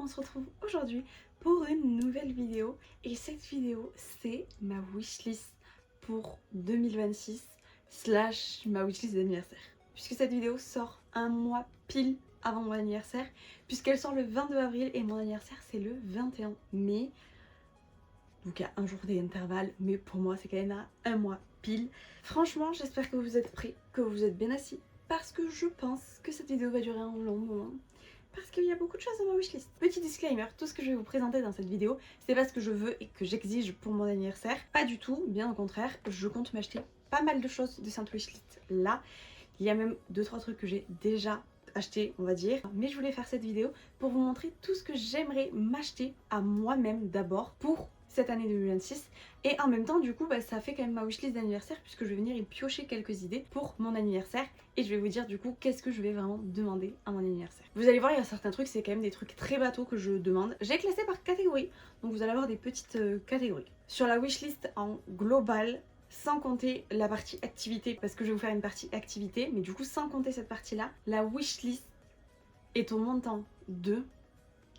on se retrouve aujourd'hui pour une nouvelle vidéo. Et cette vidéo, c'est ma wishlist pour 2026 / ma wishlist d'anniversaire. Puisque cette vidéo sort un mois pile avant mon anniversaire, puisqu'elle sort le 22 avril et mon anniversaire c'est le 21 mai. Donc il y a un jour d'intervalle, mais pour moi c'est quand même à un mois pile. Franchement, j'espère que vous êtes prêts, que vous êtes bien assis, parce que je pense que cette vidéo va durer un long moment. Parce qu'il y a beaucoup de choses dans ma wishlist. Petit disclaimer, tout ce que je vais vous présenter dans cette vidéo, c'est pas ce que je veux et que j'exige pour mon anniversaire. Pas du tout, bien au contraire, je compte m'acheter pas mal de choses de cette wishlist là. Il y a même 2-3 trucs que j'ai déjà acheté, on va dire. Mais je voulais faire cette vidéo pour vous montrer tout ce que j'aimerais m'acheter à moi-même d'abord pour cette année 2026. Et en même temps, du coup, ça fait quand même ma wishlist d'anniversaire puisque je vais venir y piocher quelques idées pour mon anniversaire. Et je vais vous dire du coup qu'est-ce que je vais vraiment demander à mon anniversaire. Vous allez voir, il y a certains trucs, c'est quand même des trucs très bateaux que je demande. J'ai classé par catégorie, donc vous allez avoir des petites catégories. Sur la wishlist en global, sans compter la partie activité, parce que je vais vous faire une partie activité, mais du coup sans compter cette partie-là, la wishlist est au montant de...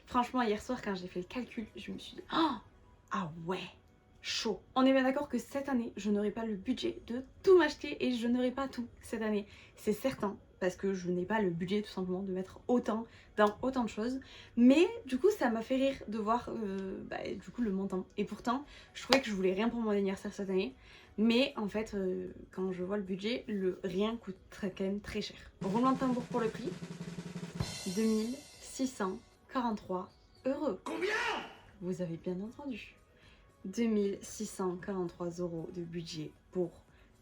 Franchement, hier soir quand j'ai fait le calcul, je me suis dit oh, ah ouais, chaud. On est bien d'accord que cette année, je n'aurai pas le budget de tout m'acheter et je n'aurai pas tout cette année. C'est certain, parce que je n'ai pas le budget tout simplement de mettre autant dans autant de choses. Mais du coup, ça m'a fait rire de voir du coup le montant. Et pourtant, je trouvais que je voulais rien pour mon anniversaire cette année. Mais en fait, quand je vois le budget, le rien coûte quand même très cher. Roulement de tambour pour le prix, 2643 €. Combien? Vous avez bien entendu. 2643 € de budget pour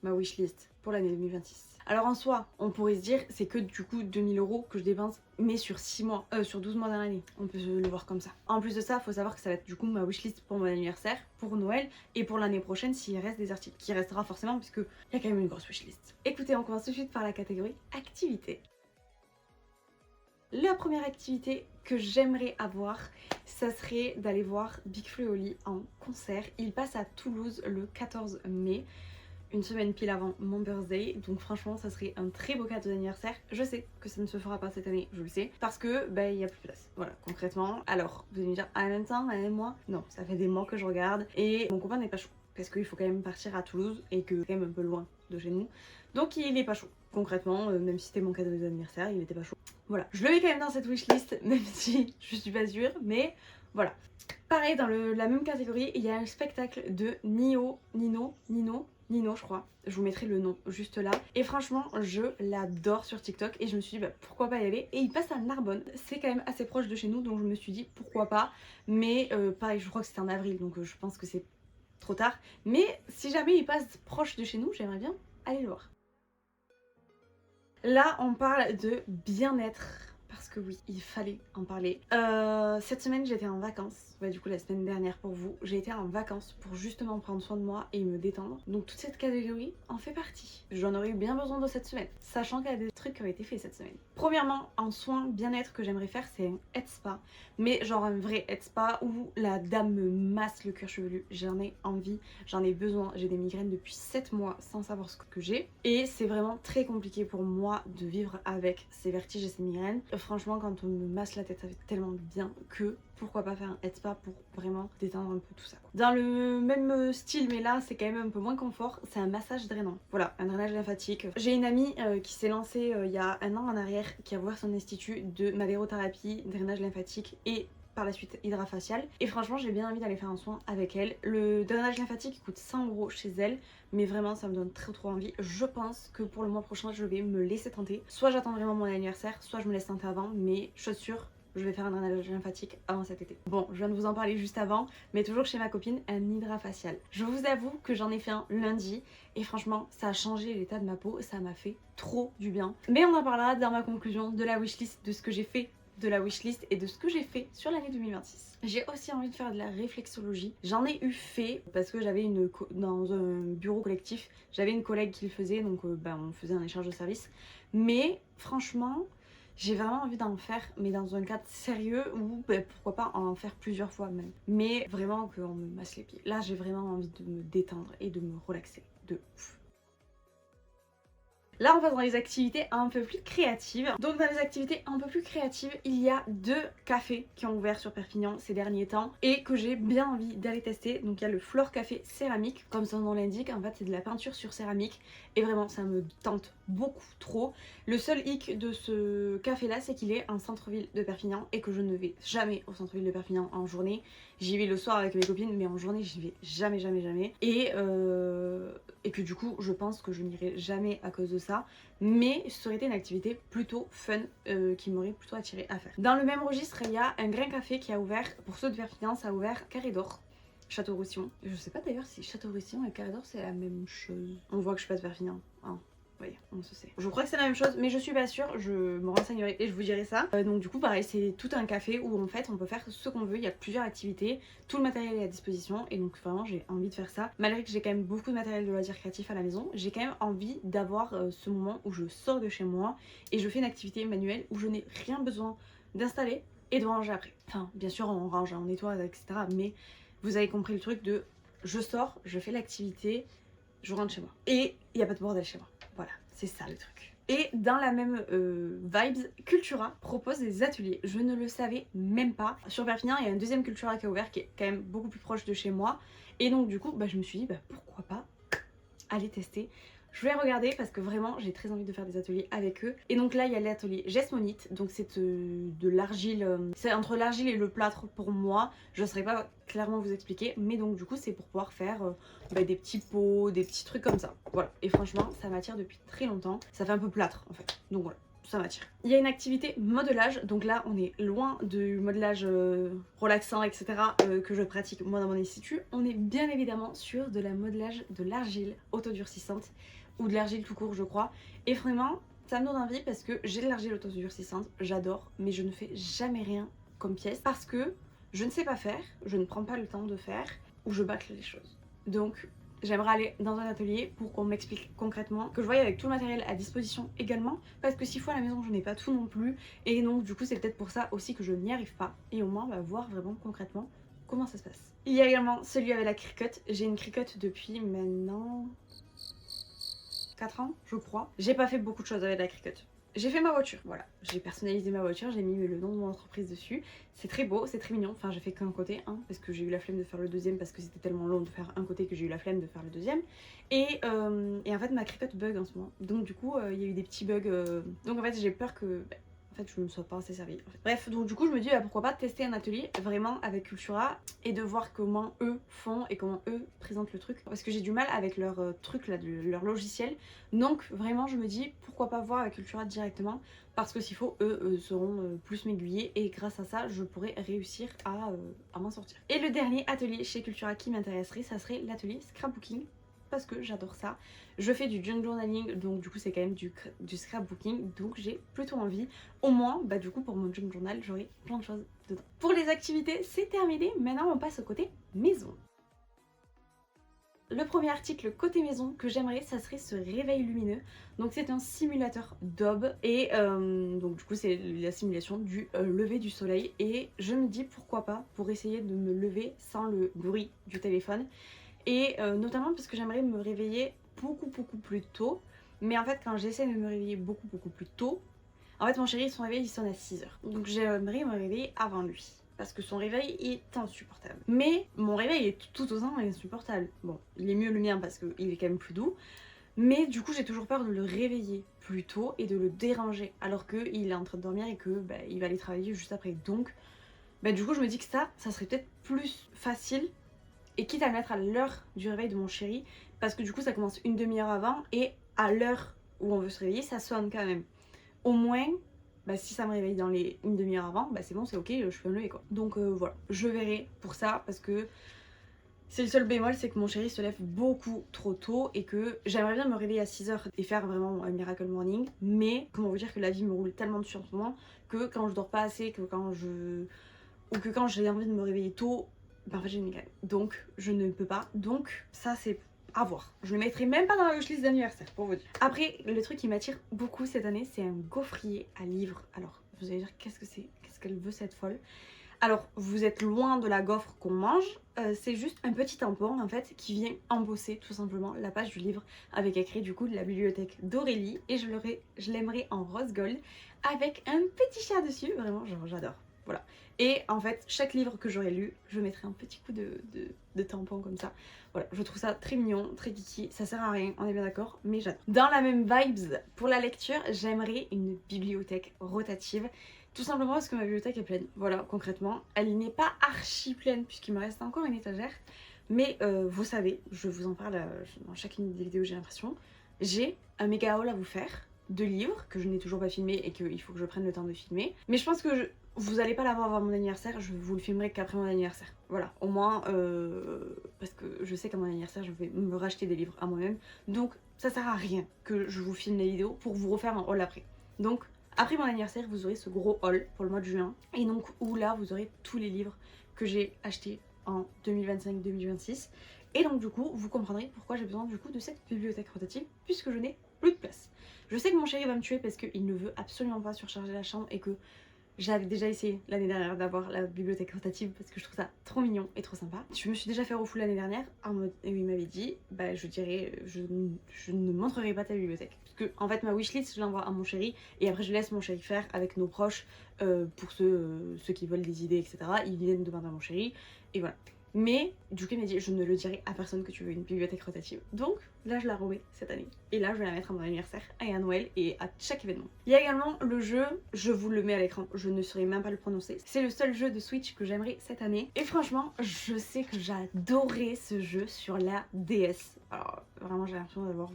ma wishlist pour l'année 2026. Alors en soi, on pourrait se dire c'est que du coup 2000 € que je dépense, mais sur 6 mois, sur 12 mois dans l'année. On peut le voir comme ça. En plus de ça, il faut savoir que ça va être du coup ma wishlist pour mon anniversaire, pour Noël et pour l'année prochaine s'il reste des articles. Qui restera forcément puisque il y a quand même une grosse wishlist. Écoutez, on commence tout de suite par la catégorie activité. La première activité que j'aimerais avoir, ça serait d'aller voir Big Flo et Oli en concert. Il passe à Toulouse le 14 mai, une semaine pile avant mon birthday. Donc franchement, ça serait un très beau cadeau d'anniversaire. Je sais que ça ne se fera pas cette année, je le sais, parce que il y a plus de place. Voilà, concrètement. Alors, vous allez me dire, en même temps, un mois? Non, ça fait des mois que je regarde et mon copain n'est pas chaud. Parce qu'il faut quand même partir à Toulouse et que c'est quand même un peu loin de chez nous. Donc il est pas chaud. Concrètement, même si c'était mon cadeau d'anniversaire, il était pas chaud. Voilà, je le mets quand même dans cette wishlist, même si je suis pas sûre, mais voilà. Pareil, dans la même catégorie, il y a un spectacle de Nino, je crois. Je vous mettrai le nom juste là. Et franchement, je l'adore sur TikTok et je me suis dit pourquoi pas y aller. Et il passe à Narbonne, c'est quand même assez proche de chez nous, donc je me suis dit pourquoi pas. Mais pareil, je crois que c'était en avril, donc je pense que c'est trop tard. Mais si jamais il passe proche de chez nous, j'aimerais bien aller le voir. Là, on parle de bien-être, parce que oui, il fallait en parler. Cette semaine, j'étais en vacances. Du coup, la semaine dernière pour vous, j'ai été en vacances pour justement prendre soin de moi et me détendre. Donc toute cette catégorie en fait partie. J'en aurais eu bien besoin de cette semaine, sachant qu'il y a des trucs qui ont été faits cette semaine. Premièrement, en soins bien-être que j'aimerais faire, c'est un head spa. Mais genre un vrai head spa où la dame me masse le cuir chevelu. J'en ai envie, j'en ai besoin. J'ai des migraines depuis 7 mois sans savoir ce que j'ai. Et c'est vraiment très compliqué pour moi de vivre avec ces vertiges et ces migraines. Franchement, quand on me masse la tête, ça fait tellement bien que pourquoi pas faire un head spa pour vraiment détendre un peu tout ça. Dans le même style, mais là c'est quand même un peu moins confort, c'est un massage drainant. Voilà, un drainage lymphatique. J'ai une amie qui s'est lancée il y a un an en arrière, qui a ouvert son institut de madérothérapie, drainage lymphatique et par la suite hydrafacial. Et franchement, j'ai bien envie d'aller faire un soin avec elle. Le drainage lymphatique coûte 100 € chez elle, mais vraiment ça me donne trop envie. Je pense que pour le mois prochain, je vais me laisser tenter. Soit j'attends vraiment mon anniversaire, soit je me laisse tenter avant, mais chose sûre, je vais faire un drainage lymphatique avant cet été. Bon, je viens de vous en parler juste avant, mais toujours chez ma copine, un hydrafacial. Je vous avoue que j'en ai fait un lundi et franchement, ça a changé l'état de ma peau, ça m'a fait trop du bien. Mais on en parlera dans ma conclusion de la wishlist, de ce que j'ai fait de la wishlist et de ce que j'ai fait sur l'année 2026. J'ai aussi envie de faire de la réflexologie. J'en ai eu fait parce que j'avais dans un bureau collectif, j'avais une collègue qui le faisait, donc on faisait un échange de services. Mais franchement, j'ai vraiment envie d'en faire, mais dans un cadre sérieux ou pourquoi pas en faire plusieurs fois même. Mais vraiment qu'on me masse les pieds. Là, j'ai vraiment envie de me détendre et de me relaxer de ouf. Là on passe dans les activités un peu plus créatives. Donc dans les activités un peu plus créatives, il y a 2 cafés qui ont ouvert sur Perpignan ces derniers temps et que j'ai bien envie d'aller tester. Donc il y a le Flore Café céramique, comme son nom l'indique, en fait c'est de la peinture sur céramique et vraiment ça me tente beaucoup trop. Le seul hic de ce café là c'est qu'il est en centre-ville de Perpignan et que je ne vais jamais au centre-ville de Perpignan en journée. J'y vais le soir avec mes copines mais en journée j'y vais jamais et que du coup je pense que je n'irai jamais à cause de ça, mais ça aurait été une activité plutôt fun qui m'aurait plutôt attiré à faire. Dans le même registre il y a un grain café qui a ouvert, pour ceux de Perpignan ça a ouvert Carré d'Or, Château-Roussillon. Je sais pas d'ailleurs si Château-Roussillon et Carré d'Or c'est la même chose. On voit que je suis pas de Perpignan, hein. Oui, on se sait. Je crois que c'est la même chose, mais je suis pas sûre, je me renseignerai et je vous dirai ça. Donc du coup pareil, c'est tout un café où en fait on peut faire ce qu'on veut, il y a plusieurs activités, tout le matériel est à disposition et donc vraiment j'ai envie de faire ça. Malgré que j'ai quand même beaucoup de matériel de loisirs créatifs à la maison, j'ai quand même envie d'avoir ce moment où je sors de chez moi et je fais une activité manuelle où je n'ai rien besoin d'installer et de ranger après. Enfin bien sûr on range, on nettoie etc. Mais vous avez compris le truc de je sors, je fais l'activité, je rentre chez moi. Et il n'y a pas de bordel chez moi. Voilà, c'est ça le truc. Et dans la même vibes, Cultura propose des ateliers. Je ne le savais même pas. Sur Perpignan, il y a un deuxième Cultura qui a ouvert qui est quand même beaucoup plus proche de chez moi. Et donc du coup, je me suis dit, pourquoi pas aller tester. Je vais regarder parce que vraiment j'ai très envie de faire des ateliers avec eux. Et donc là il y a l'atelier Gestmonite, donc c'est de l'argile, c'est entre l'argile et le plâtre pour moi. Je ne saurais pas clairement vous expliquer, mais donc du coup c'est pour pouvoir faire des petits pots, des petits trucs comme ça. Voilà, et franchement ça m'attire depuis très longtemps. Ça fait un peu plâtre en fait, donc voilà. Ça m'attire. Il y a une activité modelage, donc là on est loin du modelage relaxant etc. Que je pratique moi dans mon institut. On est bien évidemment sur de la modelage de l'argile autodurcissante ou de l'argile tout court je crois. Et vraiment ça me donne envie parce que j'ai de l'argile autodurcissante, j'adore, mais je ne fais jamais rien comme pièce parce que je ne sais pas faire, je ne prends pas le temps de faire ou je bâcle les choses. Donc j'aimerais aller dans un atelier pour qu'on m'explique concrètement, que je voie avec tout le matériel à disposition également, parce que 6 fois à la maison je n'ai pas tout non plus, et donc du coup c'est peut-être pour ça aussi que je n'y arrive pas, et au moins voir vraiment concrètement comment ça se passe. Il y a également celui avec la cricotte, j'ai une cricotte depuis maintenant 4 ans je crois. J'ai pas fait beaucoup de choses avec la cricotte. J'ai fait ma voiture, voilà, j'ai personnalisé ma voiture, j'ai mis le nom de mon entreprise dessus. C'est très beau, c'est très mignon, enfin j'ai fait qu'un côté, parce que j'ai eu la flemme de faire le deuxième parce que c'était tellement long de faire un côté que j'ai eu la flemme de faire le deuxième. Et en fait ma cricotte bug en ce moment, donc du coup il y a eu des petits bugs, donc en fait j'ai peur que en fait je ne me sois pas assez servie. Bref, donc du coup je me dis pourquoi pas tester un atelier vraiment avec Cultura et de voir comment eux font et comment eux présentent le truc, parce que j'ai du mal avec leur truc là, leur logiciel. Donc vraiment je me dis pourquoi pas voir avec Cultura directement, parce que s'il faut eux sauront plus m'aiguiller et grâce à ça je pourrais réussir à m'en sortir. Et le dernier atelier chez Cultura qui m'intéresserait, ça serait l'atelier scrapbooking, parce que j'adore ça. Je fais du junk journaling, donc du coup c'est quand même du scrapbooking, donc j'ai plutôt envie. Au moins, du coup pour mon junk journal, j'aurai plein de choses dedans. Pour les activités, c'est terminé. Maintenant on passe au côté maison. Le premier article côté maison que j'aimerais, ça serait ce réveil lumineux. Donc c'est un simulateur d'aube et donc du coup c'est la simulation du lever du soleil. Et je me dis pourquoi pas pour essayer de me lever sans le bruit du téléphone. Et notamment parce que j'aimerais me réveiller beaucoup plus tôt. Mais en fait quand j'essaie de me réveiller beaucoup plus tôt, en fait mon chéri son réveil il sonne à 6 h. Donc j'aimerais me réveiller avant lui, parce que son réveil est insupportable. Mais mon réveil est tout autant insupportable. Bon, il est mieux le mien parce qu'il est quand même plus doux. Mais du coup j'ai toujours peur de le réveiller plus tôt et de le déranger alors qu'il est en train de dormir et que il va aller travailler juste après. Donc du coup je me dis que ça serait peut-être plus facile. Et quitte à le mettre à l'heure du réveil de mon chéri, parce que du coup ça commence une demi-heure avant et à l'heure où on veut se réveiller ça sonne quand même. Au moins si ça me réveille dans une demi-heure avant, c'est bon, c'est ok, je peux me lever quoi. Donc voilà, je verrai pour ça parce que c'est le seul bémol, c'est que mon chéri se lève beaucoup trop tôt et que j'aimerais bien me réveiller à 6 h et faire vraiment un miracle morning. Mais comment vous dire que la vie me roule tellement dessus en ce moment que quand je dors pas assez, que quand j'ai envie de me réveiller tôt, en fait j'ai une migraine, donc je ne peux pas. Donc ça c'est à voir. Je le mettrai même pas dans la wishlist d'anniversaire pour vous dire. Après le truc qui m'attire beaucoup cette année, c'est un gaufrier à livres. Alors vous allez dire qu'est-ce que c'est, qu'est-ce qu'elle veut cette folle. Alors vous êtes loin de la gaufre qu'on mange, c'est juste un petit tampon en fait qui vient embosser tout simplement la page du livre avec écrit du coup de la bibliothèque d'Aurélie et je l'aimerais en rose gold avec un petit chat dessus, vraiment genre j'adore. Voilà. Et en fait, chaque livre que j'aurais lu, je mettrais un petit coup de tampon comme ça. Voilà, je trouve ça très mignon, très kiki, ça sert à rien, on est bien d'accord, mais j'adore. Dans la même vibes, pour la lecture, j'aimerais une bibliothèque rotative. Tout simplement parce que ma bibliothèque est pleine, voilà, concrètement. Elle n'est pas archi pleine puisqu'il me reste encore une étagère. Mais vous savez, je vous en parle dans chacune des vidéos j'ai l'impression. J'ai un méga haul à vous faire de livres que je n'ai toujours pas filmé et qu'il faut que je prenne le temps de filmer. Mais je pense que vous n'allez pas l'avoir avant mon anniversaire, je vous le filmerai qu'après mon anniversaire. Voilà, au moins, parce que je sais qu'à mon anniversaire, je vais me racheter des livres à moi-même. Donc, ça sert à rien que je vous filme les vidéos pour vous refaire un haul après. Donc, après mon anniversaire, vous aurez ce gros haul pour le mois de juin. Et donc, où là, vous aurez tous les livres que j'ai achetés en 2025-2026. Et donc, du coup, vous comprendrez pourquoi j'ai besoin du coup de cette bibliothèque rotative, puisque je n'ai plus de place. Je sais que mon chéri va me tuer parce qu'il ne veut absolument pas surcharger la chambre et que j'avais déjà essayé l'année dernière d'avoir la bibliothèque rotative parce que je trouve ça trop mignon et trop sympa. Je me suis déjà fait refouler l'année dernière en mode, et il m'avait dit bah je dirais je ne montrerai pas ta bibliothèque. Parce que en fait ma wishlist je l'envoie à mon chéri et après je laisse mon chéri faire avec nos proches pour ceux qui veulent des idées etc. Ils viennent demander à mon chéri et voilà. Mais du coup il m'a dit je ne le dirai à personne que tu veux une bibliothèque rotative. Donc là je la remets cette année. Et là je vais la mettre à mon anniversaire et à Noël et à chaque événement. Il y a également le jeu, je vous le mets à l'écran, je ne saurais même pas le prononcer. C'est le seul jeu de Switch que j'aimerais cette année. Et franchement je sais que j'adorais ce jeu sur la DS. Alors vraiment j'ai l'impression d'avoir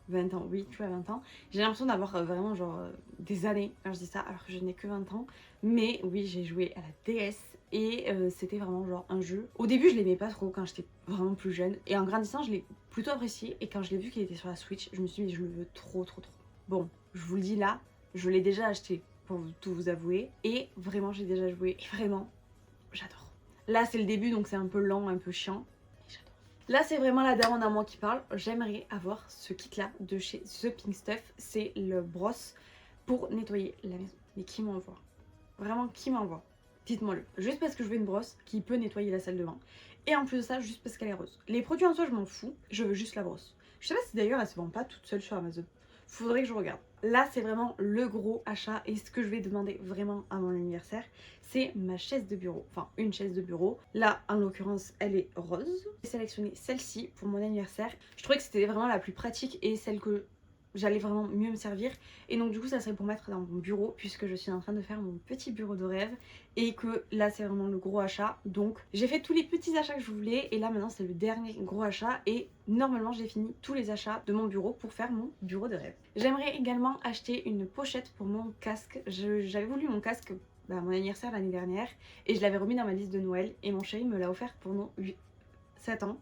20 ans, oui, tu vois, 20 ans. J'ai l'impression d'avoir vraiment genre des années quand je dis ça, alors que je n'ai que 20 ans. Mais oui, j'ai joué à la DS et c'était vraiment genre un jeu. Au début, je l'aimais pas trop quand j'étais vraiment plus jeune. Et en grandissant, je l'ai plutôt apprécié. Et quand je l'ai vu qu'il était sur la Switch, je me suis dit, je le veux trop, trop, trop. Bon, je vous le dis là, je l'ai déjà acheté pour tout vous avouer. Et vraiment, j'ai déjà joué. Et vraiment, j'adore. Là, c'est le début, donc c'est un peu lent, un peu chiant. Là, c'est vraiment la daronne à moi qui parle. J'aimerais avoir ce kit-là de chez The Pink Stuff. C'est le brosse pour nettoyer la maison. Mais qui m'envoie? Vraiment, qui m'envoie? Dites-moi-le. Juste parce que je veux une brosse qui peut nettoyer la salle de bain. Et en plus de ça, juste parce qu'elle est rose. Les produits en soi, je m'en fous. Je veux juste la brosse. Je sais pas si d'ailleurs elle se vend pas toute seule sur Amazon. Faudrait que je regarde. Là, c'est vraiment le gros achat et ce que je vais demander vraiment à mon anniversaire, c'est ma chaise de bureau. Enfin, une chaise de bureau. Là, en l'occurrence, elle est rose. J'ai sélectionné celle-ci pour mon anniversaire. Je trouvais que c'était vraiment la plus pratique et celle que j'allais vraiment mieux me servir. Et donc du coup ça serait pour mettre dans mon bureau puisque je suis en train de faire mon petit bureau de rêve et que là c'est vraiment le gros achat. Donc j'ai fait tous les petits achats que je voulais et là maintenant c'est le dernier gros achat et normalement j'ai fini tous les achats de mon bureau pour faire mon bureau de rêve. J'aimerais également acheter une pochette pour mon casque. J'avais voulu mon casque à mon anniversaire l'année dernière et je l'avais remis dans ma liste de Noël et mon chéri me l'a offert pour nos 7 ans.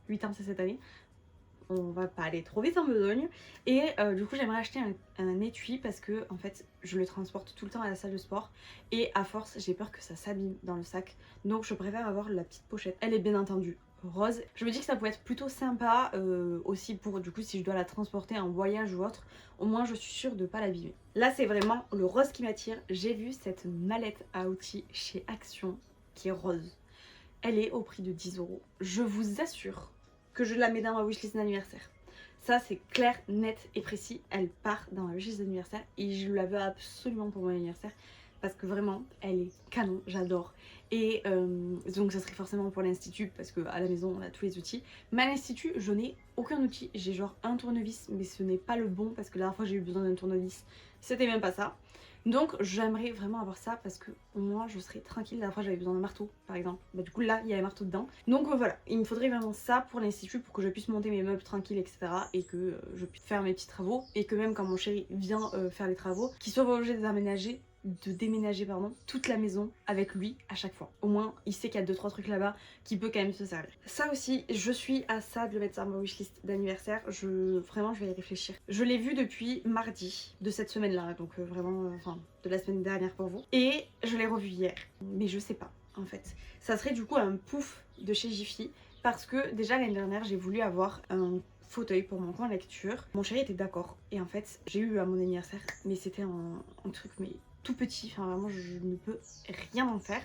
8 ans c'est cette année. On va pas aller trop vite en besogne et du coup j'aimerais acheter un étui parce que en fait je le transporte tout le temps à la salle de sport et à force j'ai peur que ça s'abîme dans le sac, donc je préfère avoir la petite pochette. Elle est bien entendu rose. Je me dis que ça pourrait être plutôt sympa aussi pour du coup si je dois la transporter en voyage ou autre, au moins je suis sûre de pas l'abîmer. Là c'est vraiment le rose qui m'attire. J'ai vu cette mallette à outils chez Action qui est rose. Elle est au prix de 10 €. Je vous assure que je la mets dans ma wishlist d'anniversaire. Ça c'est clair, net et précis. Elle part dans ma wishlist d'anniversaire et je la veux absolument pour mon anniversaire parce que vraiment elle est canon, j'adore. Et donc ça serait forcément pour l'institut parce qu'à la maison on a tous les outils. Mais à l'institut je n'ai aucun outil. J'ai genre un tournevis mais ce n'est pas le bon parce que la dernière fois j'ai eu besoin d'un tournevis, c'était même pas ça. Donc j'aimerais vraiment avoir ça parce que au moins je serais tranquille. La dernière fois j'avais besoin d'un marteau par exemple. Bah du coup là il y a un marteau dedans. Donc voilà, il me faudrait vraiment ça pour l'institut pour que je puisse monter mes meubles tranquilles etc. Et que je puisse faire mes petits travaux. Et que même quand mon chéri vient faire les travaux, qu'il soit pas obligé de déménager pardon, toute la maison avec lui à chaque fois. Au moins il sait qu'il y a 2-3 trucs là-bas qui peut quand même se servir. Ça aussi je suis à ça de le mettre sur ma wishlist d'anniversaire. Vraiment je vais y réfléchir. Je l'ai vu depuis mardi de cette semaine là, donc vraiment enfin de la semaine dernière pour vous. Et je l'ai revu hier, mais je sais pas en fait. Ça serait du coup un pouf de chez Jiffy parce que déjà l'année dernière j'ai voulu avoir un fauteuil pour mon coin lecture. Mon chéri était d'accord et en fait j'ai eu à mon anniversaire mais c'était un truc mais tout petit, enfin vraiment je ne peux rien en faire.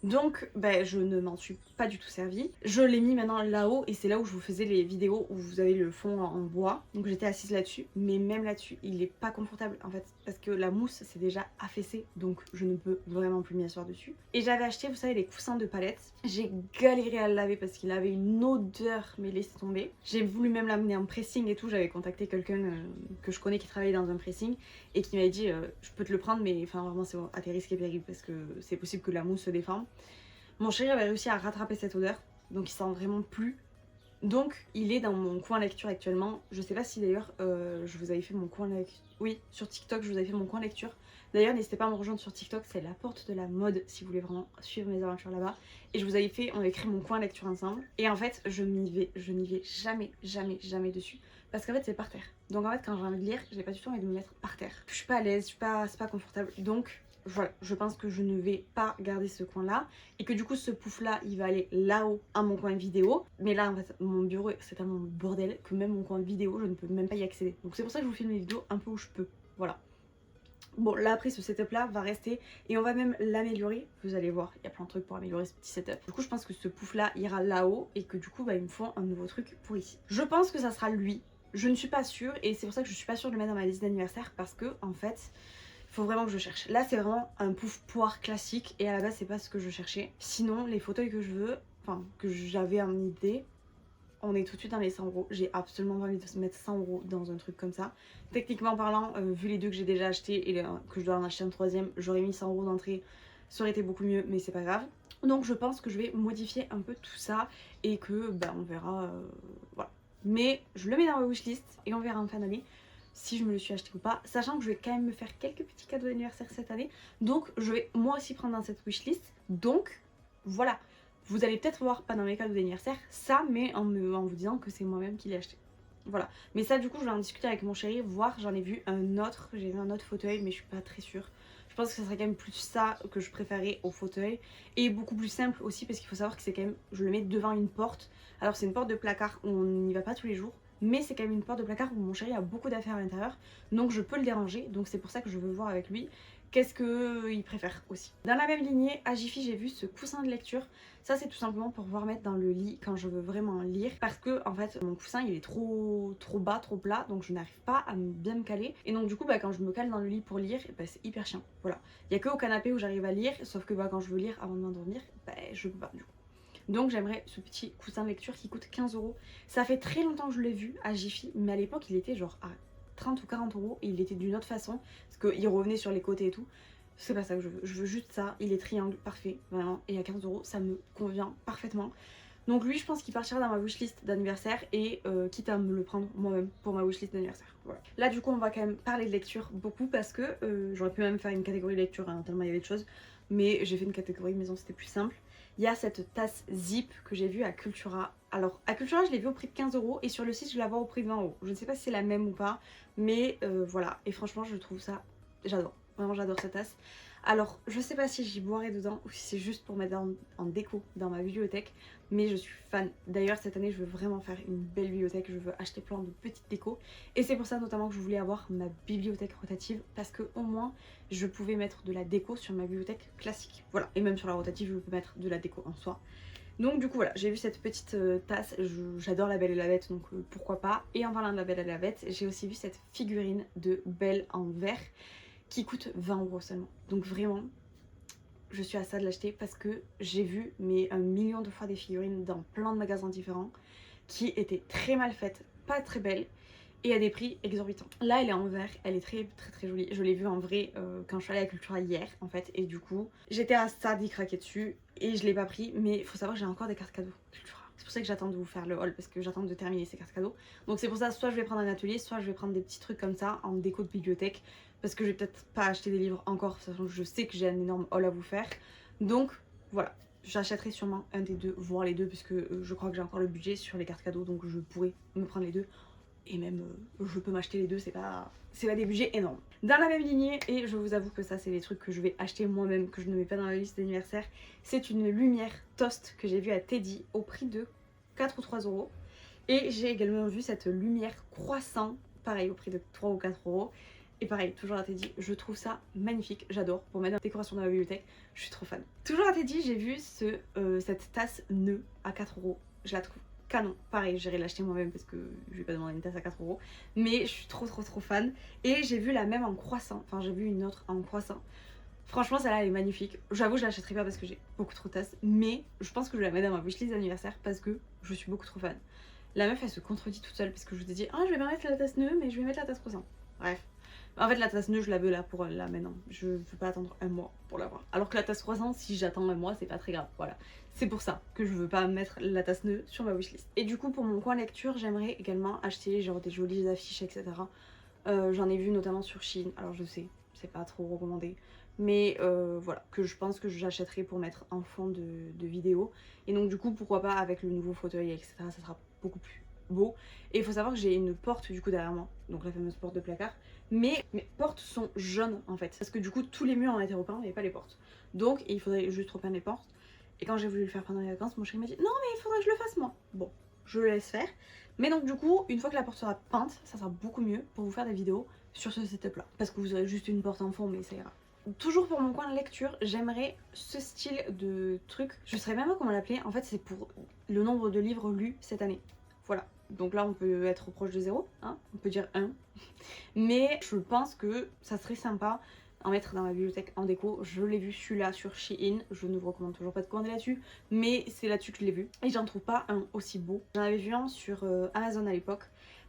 Donc je ne m'en suis pas du tout servie. Je l'ai mis maintenant là-haut et c'est là où je vous faisais les vidéos où vous avez le fond en bois. Donc j'étais assise là-dessus, mais même là-dessus il est pas confortable en fait parce que la mousse c'est déjà affaissé, donc je ne peux vraiment plus m'y asseoir dessus. Et j'avais acheté, vous savez, les coussins de palette. J'ai galéré à le laver parce qu'il avait une odeur, mais laissez tomber. J'ai voulu même l'amener en pressing et tout. J'avais contacté quelqu'un que je connais qui travaillait dans un pressing et qui m'avait dit je peux te le prendre, mais enfin vraiment c'est à tes risques et périls parce que c'est possible que la mousse se déforme. Mon chéri avait réussi à rattraper cette odeur, donc il sent vraiment plus. Donc il est dans mon coin lecture actuellement. Je sais pas si d'ailleurs je vous avais fait mon coin lecture. Oui, sur TikTok je vous avais fait mon coin lecture. D'ailleurs n'hésitez pas à me rejoindre sur TikTok, c'est la porte de la mode si vous voulez vraiment suivre mes aventures là-bas. Et je vous avais fait, on a écrit mon coin lecture ensemble. Et en fait je n'y vais jamais dessus. Parce qu'en fait c'est par terre. Donc en fait quand j'ai envie de lire, j'ai pas du tout envie de me mettre par terre. Je suis pas à l'aise, c'est pas confortable. Donc voilà, je pense que je ne vais pas garder ce coin là et que du coup ce pouf là il va aller là-haut à mon coin vidéo. Mais là en fait mon bureau c'est tellement le bordel que même mon coin vidéo je ne peux même pas y accéder. Donc c'est pour ça que je vous filme les vidéos un peu où je peux. Voilà. Bon là après ce setup là va rester et on va même l'améliorer. Vous allez voir, il y a plein de trucs pour améliorer ce petit setup. Du coup je pense que ce pouf là ira là-haut et que du coup il me faut un nouveau truc pour ici. Je pense que ça sera lui. Je ne suis pas sûre et c'est pour ça que je suis pas sûre de le mettre dans ma liste d'anniversaire parce que en fait faut vraiment que je cherche. Là c'est vraiment un pouf poire classique et à la base c'est pas ce que je cherchais. Sinon les fauteuils que je veux, enfin que j'avais en idée, on est tout de suite dans les 100 euros. J'ai absolument pas envie de mettre 100 euros dans un truc comme ça. Techniquement parlant, vu les deux que j'ai déjà achetés et que je dois en acheter un troisième, j'aurais mis 100 euros d'entrée. Ça aurait été beaucoup mieux mais c'est pas grave. Donc je pense que je vais modifier un peu tout ça et que on verra, voilà. Mais je le mets dans ma wishlist et on verra en fin d'année si je me le suis acheté ou pas, sachant que je vais quand même me faire quelques petits cadeaux d'anniversaire cette année, donc je vais moi aussi prendre dans cette wishlist. Donc voilà, vous allez peut-être voir pas dans mes cadeaux d'anniversaire ça, mais en vous disant que c'est moi-même qui l'ai acheté. Voilà, mais ça du coup je vais en discuter avec mon chéri, voir, j'en ai vu un autre, j'ai vu un autre fauteuil mais je suis pas très sûre. Je pense que ça serait quand même plus ça que je préférais au fauteuil et beaucoup plus simple aussi parce qu'il faut savoir que c'est quand même, je le mets devant une porte. Alors c'est une porte de placard où on n'y va pas tous les jours, mais c'est quand même une porte de placard où mon chéri a beaucoup d'affaires à l'intérieur, donc je peux le déranger, donc c'est pour ça que je veux voir avec lui qu'est-ce qu'il préfère aussi. Dans la même lignée, à Jiffy j'ai vu ce coussin de lecture. Ça c'est tout simplement pour pouvoir mettre dans le lit quand je veux vraiment lire, parce que en fait mon coussin il est trop bas, trop plat, donc je n'arrive pas à bien me caler. Et donc du coup quand je me cale dans le lit pour lire, c'est hyper chiant. Voilà, il n'y a que au canapé où j'arrive à lire, sauf que quand je veux lire avant de m'endormir, je peux pas du coup. Donc j'aimerais ce petit coussin de lecture qui coûte 15 euros. Ça fait très longtemps que je l'ai vu à Jiffy, mais à l'époque il était genre à 30 ou 40 euros et il était d'une autre façon, parce qu'il revenait sur les côtés et tout. C'est pas ça que je veux juste ça, il est triangle, parfait, vraiment, et à 15 euros ça me convient parfaitement. Donc lui je pense qu'il partira dans ma wishlist d'anniversaire et quitte à me le prendre moi-même pour ma wishlist d'anniversaire. Voilà. Là du coup on va quand même parler de lecture beaucoup parce que j'aurais pu même faire une catégorie lecture hein, tellement il y avait de choses, mais j'ai fait une catégorie maison, c'était plus simple. Il y a cette tasse Zip que j'ai vue à Cultura. Alors à Cultura je l'ai vue au prix de 15 euros et sur le site je la vois au prix de 20 euros. Je ne sais pas si c'est la même ou pas, mais voilà. Et franchement je trouve ça, j'adore. Vraiment j'adore cette tasse. Alors je sais pas si j'y boirai dedans ou si c'est juste pour mettre en déco dans ma bibliothèque, mais je suis fan. D'ailleurs cette année je veux vraiment faire une belle bibliothèque, je veux acheter plein de petites décos. Et c'est pour ça notamment que je voulais avoir ma bibliothèque rotative, parce que au moins je pouvais mettre de la déco sur ma bibliothèque classique. Voilà, et même sur la rotative je peux mettre de la déco en soi. Donc du coup voilà, j'ai vu cette petite tasse, j'adore la Belle et la Bête, donc pourquoi pas. Et en parlant de la Belle et la Bête, j'ai aussi vu cette figurine de Belle en verre qui coûte 20 euros seulement. Donc vraiment, je suis à ça de l'acheter parce que j'ai vu un million de fois des figurines dans plein de magasins différents qui étaient très mal faites, pas très belles et à des prix exorbitants. Là elle est en verre, elle est très jolie. Je l'ai vue en vrai quand je suis allée à Cultura hier en fait, et du coup j'étais à ça d'y craquer dessus et je l'ai pas pris, mais il faut savoir que j'ai encore des cartes cadeaux Cultura. C'est pour ça que j'attends de vous faire le haul, parce que j'attends de terminer ces cartes cadeaux. Donc c'est pour ça, soit je vais prendre un atelier, soit je vais prendre des petits trucs comme ça en déco de bibliothèque, parce que je vais peut-être pas acheter des livres encore, sachant que je sais que j'ai un énorme haul à vous faire. Donc voilà, j'achèterai sûrement un des deux, voire les deux, puisque je crois que j'ai encore le budget sur les cartes cadeaux, donc je pourrais me prendre les deux. Et même je peux m'acheter les deux, c'est pas des budgets énormes. Dans la même lignée, et je vous avoue que ça c'est les trucs que je vais acheter moi-même, que je ne mets pas dans la liste d'anniversaire, c'est une lumière Toast que j'ai vue à Teddy au prix de 4 ou 3 euros. Et j'ai également vu cette lumière croissant, pareil au prix de 3 ou 4 euros. Et pareil, toujours à Teddy, je trouve ça magnifique, j'adore, pour mettre dans la décoration de ma bibliothèque, je suis trop fan. Toujours à Teddy, j'ai vu cette tasse nœud à 4 euros, je la trouve canon. Pareil, j'irai l'acheter moi-même parce que je vais pas demander une tasse à 4 euros, mais je suis trop fan. Et j'ai vu la même en croissant, enfin j'ai vu une autre en croissant. Franchement, celle-là elle est magnifique. J'avoue, je l'achèterai pas parce que j'ai beaucoup trop de tasses, mais je pense que je vais la mettre dans ma wishlist d'anniversaire parce que je suis beaucoup trop fan. La meuf elle se contredit toute seule parce que je vous ai dit, ah je vais pas mettre la tasse nœud, mais je vais mettre la tasse croissant. Bref. En fait, la tasse nœud, je la veux là pour là maintenant. Je veux pas attendre un mois pour l'avoir. Alors que la tasse croissant, si j'attends un mois, c'est pas très grave. Voilà. C'est pour ça que je veux pas mettre la tasse nœud sur ma wishlist. Et du coup, pour mon coin lecture, j'aimerais également acheter genre des jolies affiches, etc. J'en ai vu notamment sur Shein. Alors je sais, c'est pas trop recommandé. Mais voilà, que je pense que j'achèterai pour mettre en fond de vidéo. Et donc du coup, pourquoi pas avec le nouveau fauteuil, etc. Ça sera beaucoup plus beau. Et il faut savoir que j'ai une porte du coup derrière moi, donc la fameuse porte de placard, mais mes portes sont jaunes en fait, parce que du coup tous les murs ont été repeints mais pas les portes, donc il faudrait juste repeindre les portes. Et quand j'ai voulu le faire pendant les vacances, mon chéri m'a dit non mais il faudrait que je le fasse moi. Bon, je le laisse faire, mais donc du coup une fois que la porte sera peinte, ça sera beaucoup mieux pour vous faire des vidéos sur ce setup là, parce que vous aurez juste une porte en fond mais ça ira. Toujours pour mon coin de lecture, j'aimerais ce style de truc, je saurais même pas comment l'appeler, en fait c'est pour le nombre de livres lus cette année. Voilà, donc là on peut être proche de 0, hein, on peut dire 1. Mais je pense que ça serait sympa en mettre dans ma bibliothèque en déco. Je l'ai vu celui-là sur Shein, je ne vous recommande toujours pas de commander là-dessus, mais c'est là-dessus que je l'ai vu. Et j'en trouve pas un aussi beau. J'en avais vu un sur Amazon à l'époque,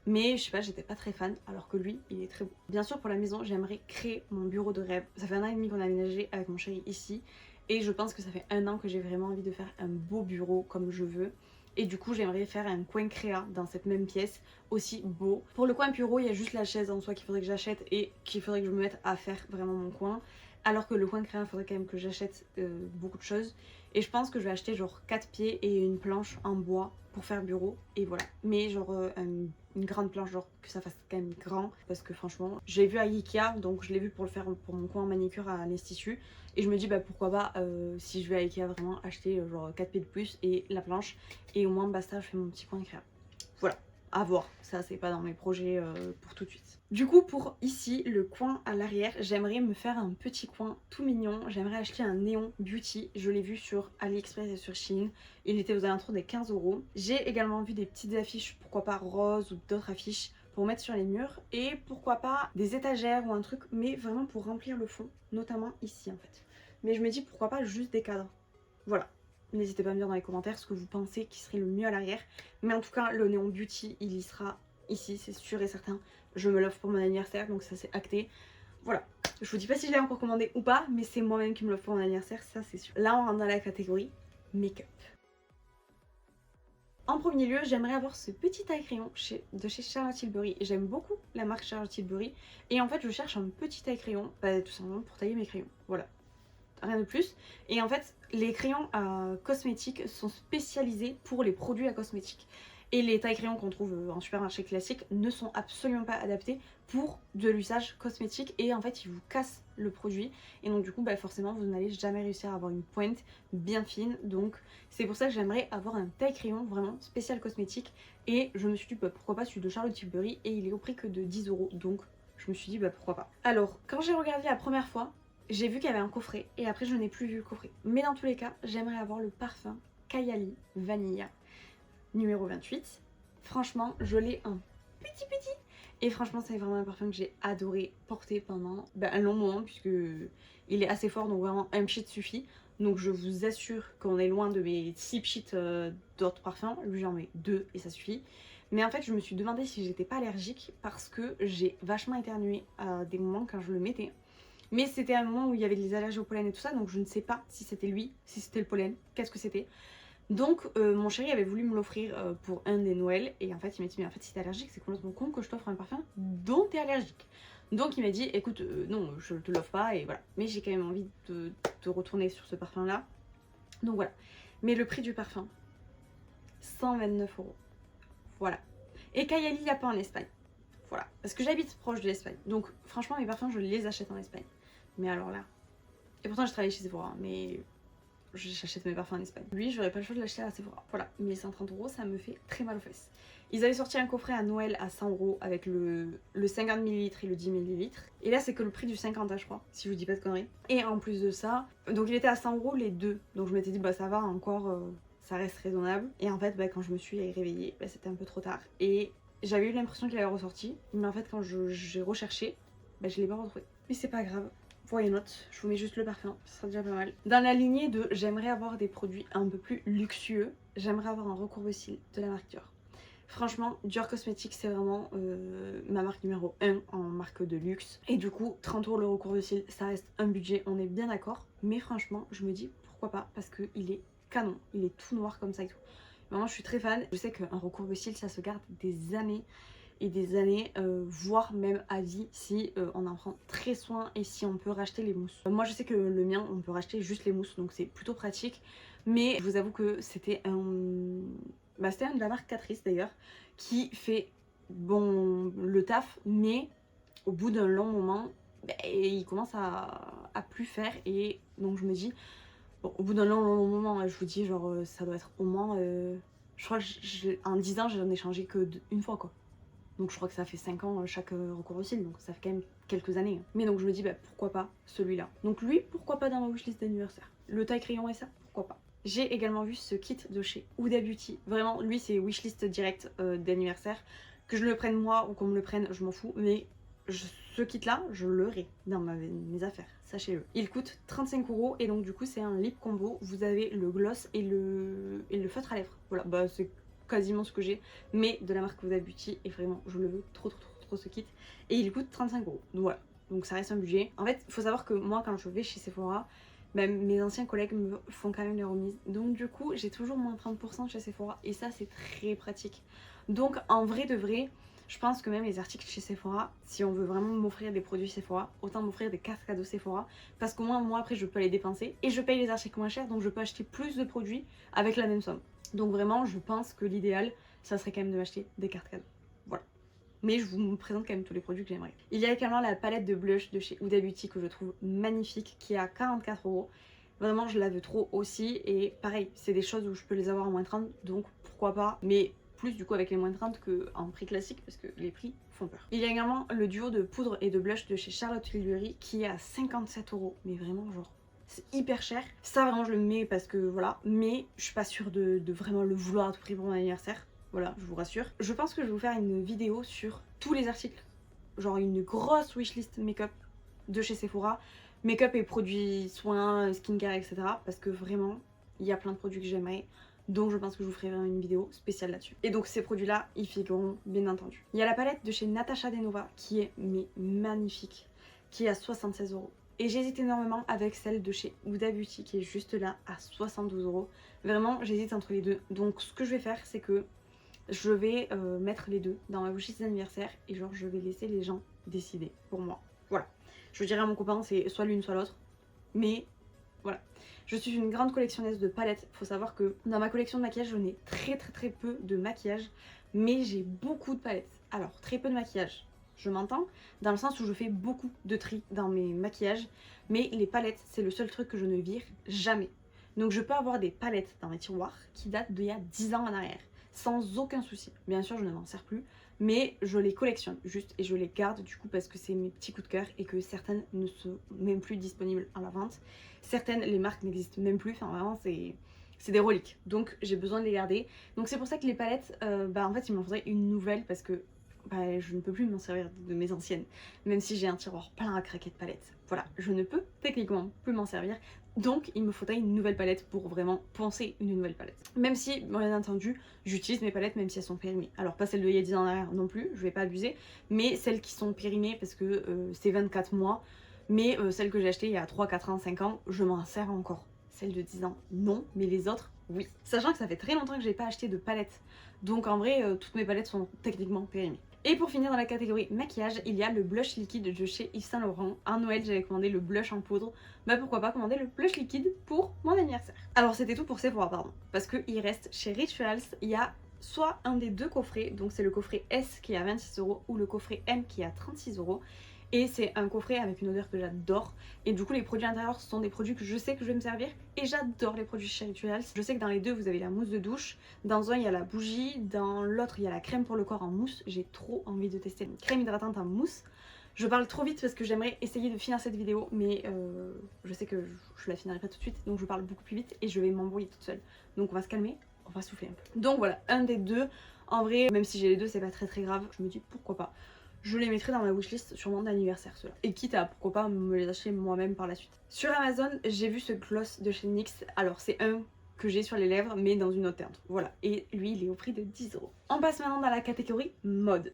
mais je sais pas, j'étais pas très fan, alors que lui, il est très beau. Bien sûr pour la maison, j'aimerais créer mon bureau de rêve. Ça fait 1 an et demi qu'on a aménagé avec mon chéri ici, et je pense que ça fait 1 an que j'ai vraiment envie de faire un beau bureau comme je veux. Et du coup j'aimerais faire un coin créa dans cette même pièce aussi beau. Pour le coin bureau il y a juste la chaise en soi qu'il faudrait que j'achète et qu'il faudrait que je me mette à faire vraiment mon coin. Alors que le coin créa il faudrait quand même que j'achète beaucoup de choses. Et je pense que je vais acheter genre 4 pieds et une planche en bois pour faire bureau. Et voilà. Mais genre une grande planche, genre que ça fasse quand même grand. Parce que franchement, j'ai vu à Ikea, donc je l'ai vu pour le faire pour mon coin manicure à l'Institut. Et je me dis bah pourquoi pas si je vais à Ikea vraiment acheter genre 4 pieds de plus et la planche. Et au moins basta, je fais mon petit coin créa. Voilà, à voir. Ça c'est pas dans mes projets pour tout de suite. Du coup pour ici, le coin à l'arrière, j'aimerais me faire un petit coin tout mignon. J'aimerais acheter un néon beauty. Je l'ai vu sur AliExpress et sur Shein. Il était aux alentours des 15 euros. J'ai également vu des petites affiches, pourquoi pas roses ou d'autres affiches pour mettre sur les murs. Et pourquoi pas des étagères ou un truc, mais vraiment pour remplir le fond, notamment ici en fait. Mais je me dis pourquoi pas juste des cadres. Voilà. N'hésitez pas à me dire dans les commentaires ce que vous pensez qui serait le mieux à l'arrière. Mais en tout cas, le néon beauty, il y sera ici, c'est sûr et certain. Je me l'offre pour mon anniversaire, donc ça c'est acté. Voilà. Je vous dis pas si je l'ai encore commandé ou pas, mais c'est moi-même qui me l'offre pour mon anniversaire, ça c'est sûr. Là, on rentre dans la catégorie make-up. En premier lieu, j'aimerais avoir ce petit taille-crayon de chez Charlotte Tilbury. J'aime beaucoup la marque Charlotte Tilbury. Et en fait, je cherche un petit taille-crayon, tout simplement pour tailler mes crayons. Voilà. Rien de plus. Et en fait, les crayons cosmétiques sont spécialisés pour les produits à cosmétiques. Et les tailles crayons qu'on trouve en supermarché classique ne sont absolument pas adaptés pour de l'usage cosmétique. Et en fait, ils vous cassent le produit. Et donc du coup, forcément, vous n'allez jamais réussir à avoir une pointe bien fine. Donc c'est pour ça que j'aimerais avoir un taille crayon vraiment spécial cosmétique. Et je me suis dit, pourquoi pas celui de Charlotte Tilbury. Et il est au prix que de 10 euros. Donc je me suis dit, pourquoi pas. Alors, quand j'ai regardé la première fois, j'ai vu qu'il y avait un coffret et après je n'ai plus vu le coffret. Mais dans tous les cas, j'aimerais avoir le parfum Kayali Vanilla numéro 28. Franchement, je l'ai un petit. Et franchement, c'est vraiment un parfum que j'ai adoré porter pendant un long moment puisque il est assez fort, donc vraiment un pchit suffit. Donc je vous assure qu'on est loin de mes 6 pchits d'autres parfums. Lui j'en mets 2 et ça suffit. Mais en fait, je me suis demandé si j'étais pas allergique parce que j'ai vachement éternué à des moments quand je le mettais. Mais c'était un moment où il y avait des allergies au pollen et tout ça, donc je ne sais pas si c'était lui, si c'était le pollen, qu'est-ce que c'était. Donc mon chéri avait voulu me l'offrir pour un des Noëls, et en fait il m'a dit mais en fait si t'es allergique c'est complètement con que je t'offre un parfum dont t'es allergique. Donc il m'a dit écoute non je te l'offre pas et voilà. Mais j'ai quand même envie de retourner sur ce parfum là. Donc voilà. Mais le prix du parfum, 129 euros. Voilà. Et Kayali il n'y a pas en Espagne. Voilà, parce que j'habite proche de l'Espagne. Donc franchement mes parfums je les achète en Espagne. Mais alors là. Et pourtant je travaille chez Sephora, mais j'achète mes parfums en Espagne. Lui, j'aurais pas le choix de l'acheter à Sephora. Voilà, 1130 €, ça me fait très mal aux fesses. Ils avaient sorti un coffret à Noël à 100 € avec le 50 ml et le 10 ml. Et là, c'est que le prix du 50, je crois, si je vous dis pas de conneries. Et en plus de ça, donc il était à 100 € les deux. Donc je m'étais dit, bah ça va encore, ça reste raisonnable. Et en fait, bah, quand je me suis réveillée, bah, c'était un peu trop tard. Et j'avais eu l'impression qu'il avait ressorti. Mais en fait, quand j'ai recherché, bah, je l'ai pas retrouvé. Mais c'est pas grave. Voyez note, je vous mets juste le parfum, ça sera déjà pas mal. Dans la lignée de j'aimerais avoir des produits un peu plus luxueux, j'aimerais avoir un recourbe-cils de la marque Dior. Franchement, Dior Cosmetics c'est vraiment ma marque numéro 1 en marque de luxe. Et du coup, 30 € le recourbe-cils, ça reste un budget, on est bien d'accord. Mais franchement, je me dis pourquoi pas, parce qu'il est canon, il est tout noir comme ça et tout. Vraiment, je suis très fan. Je sais qu'un recourbe-cils, ça se garde des années et des années, voire même à vie si on en prend très soin et si on peut racheter les mousses. Moi je sais que le mien on peut racheter juste les mousses donc c'est plutôt pratique, mais je vous avoue que c'était c'était un de la marque Catrice d'ailleurs qui fait bon le taf, mais au bout d'un long moment il commence à plus faire. Et donc je me dis bon, au bout d'un long moment, je vous dis genre ça doit être au moins je crois que en 10 ans j'en ai changé que une fois quoi. Donc je crois que ça fait 5 ans chaque recourbe-cils, donc ça fait quand même quelques années. Mais donc je me dis bah pourquoi pas celui-là. Donc lui, pourquoi pas dans ma wishlist d'anniversaire. Le taille crayon et ça, pourquoi pas. J'ai également vu ce kit de chez Huda Beauty. Vraiment, lui c'est wishlist direct d'anniversaire. Que je le prenne moi ou qu'on me le prenne, je m'en fous. Mais ce kit là, je l'aurai dans mes affaires, sachez-le. Il coûte 35 € et donc du coup c'est un lip combo. Vous avez le gloss et le feutre à lèvres. Voilà, bah c'est quasiment ce que j'ai, mais de la marque Huda Beauty, et vraiment je le veux trop ce kit. Et il coûte 35 €. Donc voilà, donc ça reste un budget. En fait, il faut savoir que moi quand je vais chez Sephora, mes anciens collègues me font quand même les remises. Donc du coup, j'ai toujours moins 30% chez Sephora et ça c'est très pratique. Donc en vrai de vrai, je pense que même les articles chez Sephora, si on veut vraiment m'offrir des produits Sephora, autant m'offrir des cartes cadeaux Sephora, parce qu'au moins moi après je peux les dépenser et je paye les articles moins chers, donc je peux acheter plus de produits avec la même somme. Donc vraiment, je pense que l'idéal, ça serait quand même de m'acheter des cartes cadeaux. Voilà. Mais je vous présente quand même tous les produits que j'aimerais. Il y a également la palette de blush de chez Huda Beauty que je trouve magnifique, qui est à 44 €. Vraiment, je la veux trop aussi. Et pareil, c'est des choses où je peux les avoir en moins 30, donc pourquoi pas. Mais plus du coup avec les moins 30 qu'en prix classique, parce que les prix font peur. Il y a également le duo de poudre et de blush de chez Charlotte Tilbury qui est à 57 €. Mais vraiment, genre... c'est hyper cher. Ça vraiment je le mets parce que voilà. Mais je suis pas sûre de vraiment le vouloir à tout prix pour mon anniversaire. Voilà, je vous rassure. Je pense que je vais vous faire une vidéo sur tous les articles. Genre une grosse wishlist make-up de chez Sephora. Make-up et produits soins, skincare, etc. Parce que vraiment, il y a plein de produits que j'aimerais. Donc je pense que je vous ferai vraiment une vidéo spéciale là-dessus. Et donc ces produits-là, ils figureront bien entendu. Il y a la palette de chez Natasha Denova qui est magnifique. Qui est à 76 €. Et j'hésite énormément avec celle de chez Huda Beauty qui est juste là à 72 €. Vraiment, j'hésite entre les deux. Donc ce que je vais faire, c'est que je vais mettre les deux dans ma wishlist d'anniversaire et genre je vais laisser les gens décider pour moi. Voilà. Je dirais à mon copain, c'est soit l'une soit l'autre. Mais voilà. Je suis une grande collectionneuse de palettes. Il faut savoir que dans ma collection de maquillage, je n'ai très peu de maquillage. Mais j'ai beaucoup de palettes. Alors, très peu de maquillage. Je m'entends, dans le sens où je fais beaucoup de tri dans mes maquillages, mais les palettes, c'est le seul truc que je ne vire jamais. Donc je peux avoir des palettes dans mes tiroirs qui datent d'il y a 10 ans en arrière, sans aucun souci. Bien sûr, je ne m'en sers plus, mais je les collectionne juste et je les garde du coup parce que c'est mes petits coups de cœur et que certaines ne sont même plus disponibles à la vente. Certaines, les marques n'existent même plus, enfin vraiment c'est des reliques, donc j'ai besoin de les garder. Donc c'est pour ça que les palettes, en fait il m'en faudrait une nouvelle parce que je ne peux plus m'en servir de mes anciennes, même si j'ai un tiroir plein à craquer de palettes. Voilà, je ne peux techniquement plus m'en servir, donc il me faudrait une nouvelle palette pour vraiment penser une nouvelle palette. Même si, bien entendu, j'utilise mes palettes même si elles sont périmées. Alors pas celles de il y a 10 ans en arrière non plus, je vais pas abuser, mais celles qui sont périmées parce que c'est 24 mois, mais celles que j'ai achetées il y a 3, 4 ans, 5 ans, je m'en sers encore. Celles de 10 ans, non, mais les autres, oui. Sachant que ça fait très longtemps que j'ai pas acheté de palette, donc en vrai, toutes mes palettes sont techniquement périmées. Et pour finir dans la catégorie maquillage, il y a le blush liquide de chez Yves Saint Laurent. À Noël, j'avais commandé le blush en poudre. Bah pourquoi pas commander le blush liquide pour mon anniversaire. Alors c'était tout pour Sephora, pardon. Parce qu'il reste chez Rituals, il y a soit un des deux coffrets, donc c'est le coffret S qui est à 26 € ou le coffret M qui est à 36 €. Et c'est un coffret avec une odeur que j'adore. Et du coup les produits intérieurs sont des produits que je sais que je vais me servir. Et j'adore les produits chez Rituals. Je sais que dans les deux vous avez la mousse de douche. Dans un il y a la bougie. Dans l'autre il y a la crème pour le corps en mousse. J'ai trop envie de tester une crème hydratante en mousse. Je parle trop vite parce que j'aimerais essayer de finir cette vidéo, mais je sais que je la finirai pas tout de suite, donc je parle beaucoup plus vite et je vais m'embrouiller toute seule. Donc on va se calmer, on va souffler un peu. Donc voilà, un des deux. En vrai, même si j'ai les deux, c'est pas très grave. Je me dis pourquoi pas. Je les mettrai dans ma wishlist sur mon anniversaire, ceux-là. Et quitte à pourquoi pas me les acheter moi-même par la suite. Sur Amazon, j'ai vu ce gloss de chez NYX. Alors c'est un que j'ai sur les lèvres, mais dans une autre teinte. Voilà. Et lui, il est au prix de 10 €. On passe maintenant dans la catégorie mode.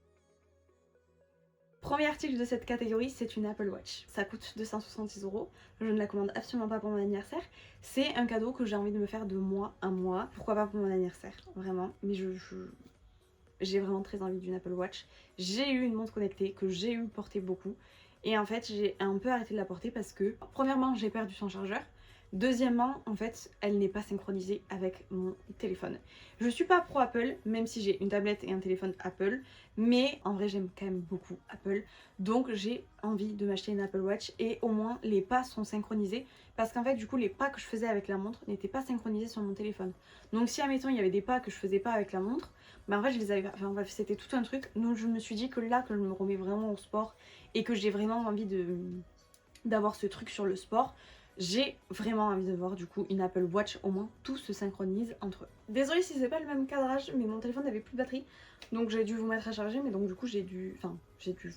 Premier article de cette catégorie, c'est une Apple Watch. Ça coûte 270 €. Je ne la commande absolument pas pour mon anniversaire. C'est un cadeau que j'ai envie de me faire de mois à mois. Pourquoi pas pour mon anniversaire, vraiment. Mais j'ai vraiment très envie d'une Apple Watch. J'ai eu une montre connectée que j'ai eu porter beaucoup. Et en fait, j'ai un peu arrêté de la porter parce que, premièrement, j'ai perdu son chargeur. Deuxièmement, en fait, elle n'est pas synchronisée avec mon téléphone. Je suis pas pro Apple, même si j'ai une tablette et un téléphone Apple, mais en vrai j'aime quand même beaucoup Apple. Donc j'ai envie de m'acheter une Apple Watch et au moins les pas sont synchronisés. Parce qu'en fait du coup les pas que je faisais avec la montre n'étaient pas synchronisés sur mon téléphone. Donc si admettons il y avait des pas que je faisais pas avec la montre, bah en fait je les avais... Enfin bref, c'était tout un truc. Donc je me suis dit que là que je me remets vraiment au sport et que j'ai vraiment envie d'avoir ce truc sur le sport, j'ai vraiment envie de voir du coup une Apple Watch, au moins tout se synchronise entre eux. Désolée si c'est pas le même cadrage, mais mon téléphone n'avait plus de batterie, donc j'ai dû vous mettre à charger, mais donc du coup j'ai dû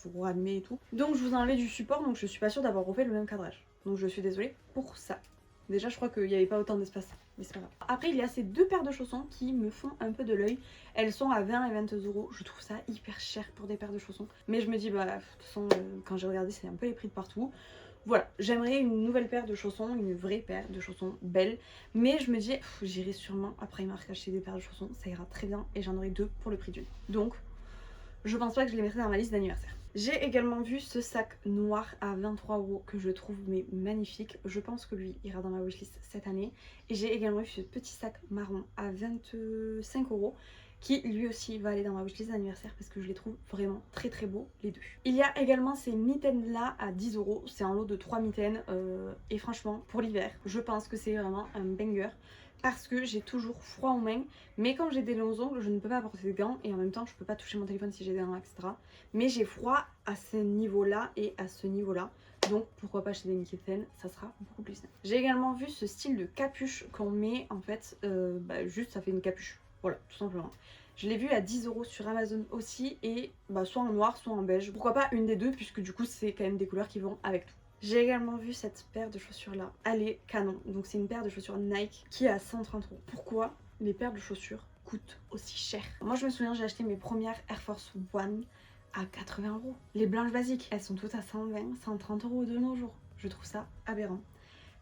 vous rallumer et tout. Donc je vous ai enlevé du support, donc je suis pas sûre d'avoir refait le même cadrage. Donc je suis désolée pour ça. Déjà je crois qu'il n'y avait pas autant d'espace, mais c'est pas grave. Après il y a ces deux paires de chaussons qui me font un peu de l'œil. Elles sont à 20 et 20 €, je trouve ça hyper cher pour des paires de chaussons. Mais je me dis bah de toute façon quand j'ai regardé c'est un peu les prix de partout. Voilà, j'aimerais une nouvelle paire de chaussons, une vraie paire de chaussons belle. Mais je me dis, j'irai sûrement après Primark acheter des paires de chaussons, ça ira très bien et j'en aurai deux pour le prix d'une. Donc, je pense pas que je les mettrai dans ma liste d'anniversaire. J'ai également vu ce sac noir à 23 € que je trouve mais magnifique. Je pense que lui ira dans ma wishlist cette année. Et j'ai également vu ce petit sac marron à 25 € qui lui aussi va aller dans ma wishlist d'anniversaire parce que je les trouve vraiment très beaux les deux. Il y a également ces mitaines là à 10 €, c'est un lot de 3 mitaines et franchement pour l'hiver je pense que c'est vraiment un banger parce que j'ai toujours froid aux mains, mais comme j'ai des longs ongles je ne peux pas porter de gants et en même temps je peux pas toucher mon téléphone si j'ai des gants, etc. Mais j'ai froid à ce niveau là et à ce niveau là. Donc pourquoi pas acheter des mitaines, ça sera beaucoup plus simple. J'ai également vu ce style de capuche qu'on met en fait, juste ça fait une capuche. Voilà, tout simplement. Je l'ai vu à 10 € sur Amazon aussi et soit en noir, soit en beige. Pourquoi pas une des deux puisque du coup c'est quand même des couleurs qui vont avec tout. J'ai également vu cette paire de chaussures là, elle est canon. Donc c'est une paire de chaussures Nike qui est à 130 €. Pourquoi les paires de chaussures coûtent aussi cher? Moi je me souviens, j'ai acheté mes premières Air Force One à 80 €. Les blanches basiques, elles sont toutes à 120, 130 € de nos jours. Je trouve ça aberrant.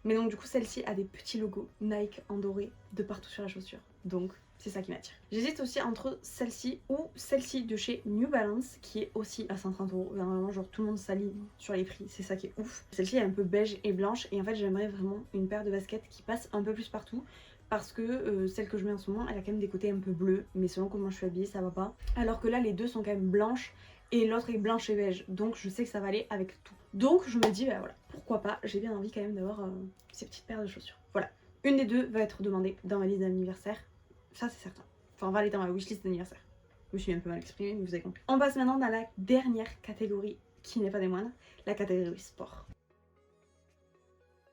Mais donc du coup celle-ci a des petits logos Nike en doré de partout sur la chaussure. Donc c'est ça qui m'attire. J'hésite aussi entre celle-ci ou celle-ci de chez New Balance qui est aussi à 130 €. Vraiment genre tout le monde s'aligne sur les prix, c'est ça qui est ouf. Celle-ci est un peu beige et blanche et en fait j'aimerais vraiment une paire de baskets qui passe un peu plus partout. Parce que celle que je mets en ce moment elle a quand même des côtés un peu bleus, mais selon comment je suis habillée ça va pas. Alors que là les deux sont quand même blanches et l'autre est blanche et beige, donc je sais que ça va aller avec tout. Donc je me dis bah voilà, pourquoi pas, j'ai bien envie quand même d'avoir ces petites paires de chaussures. Voilà, une des deux va être demandée dans ma liste d'anniversaire, ça c'est certain. Enfin on va aller dans ma wishlist d'anniversaire. Je me suis un peu mal exprimée mais vous avez compris. On passe maintenant dans la dernière catégorie qui n'est pas des moindres, la catégorie sport.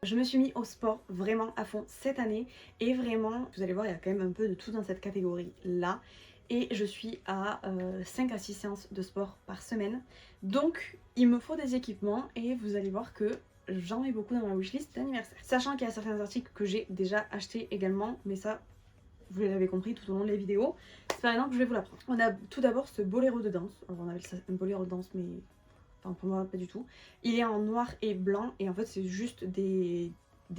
Je me suis mis au sport vraiment à fond cette année et vraiment, vous allez voir, il y a quand même un peu de tout dans cette catégorie là. Et je suis à 5 à 6 séances de sport par semaine. Donc il me faut des équipements et vous allez voir que j'en ai beaucoup dans ma wishlist d'anniversaire. Sachant qu'il y a certains articles que j'ai déjà achetés également, mais ça vous l'avez compris tout au long de la vidéo. C'est pas maintenant que je vais vous l'apprendre. On a tout d'abord ce boléro de danse. Alors on appelle ça un boléro de danse mais... Enfin pour moi pas du tout. Il est en noir et blanc et en fait c'est juste des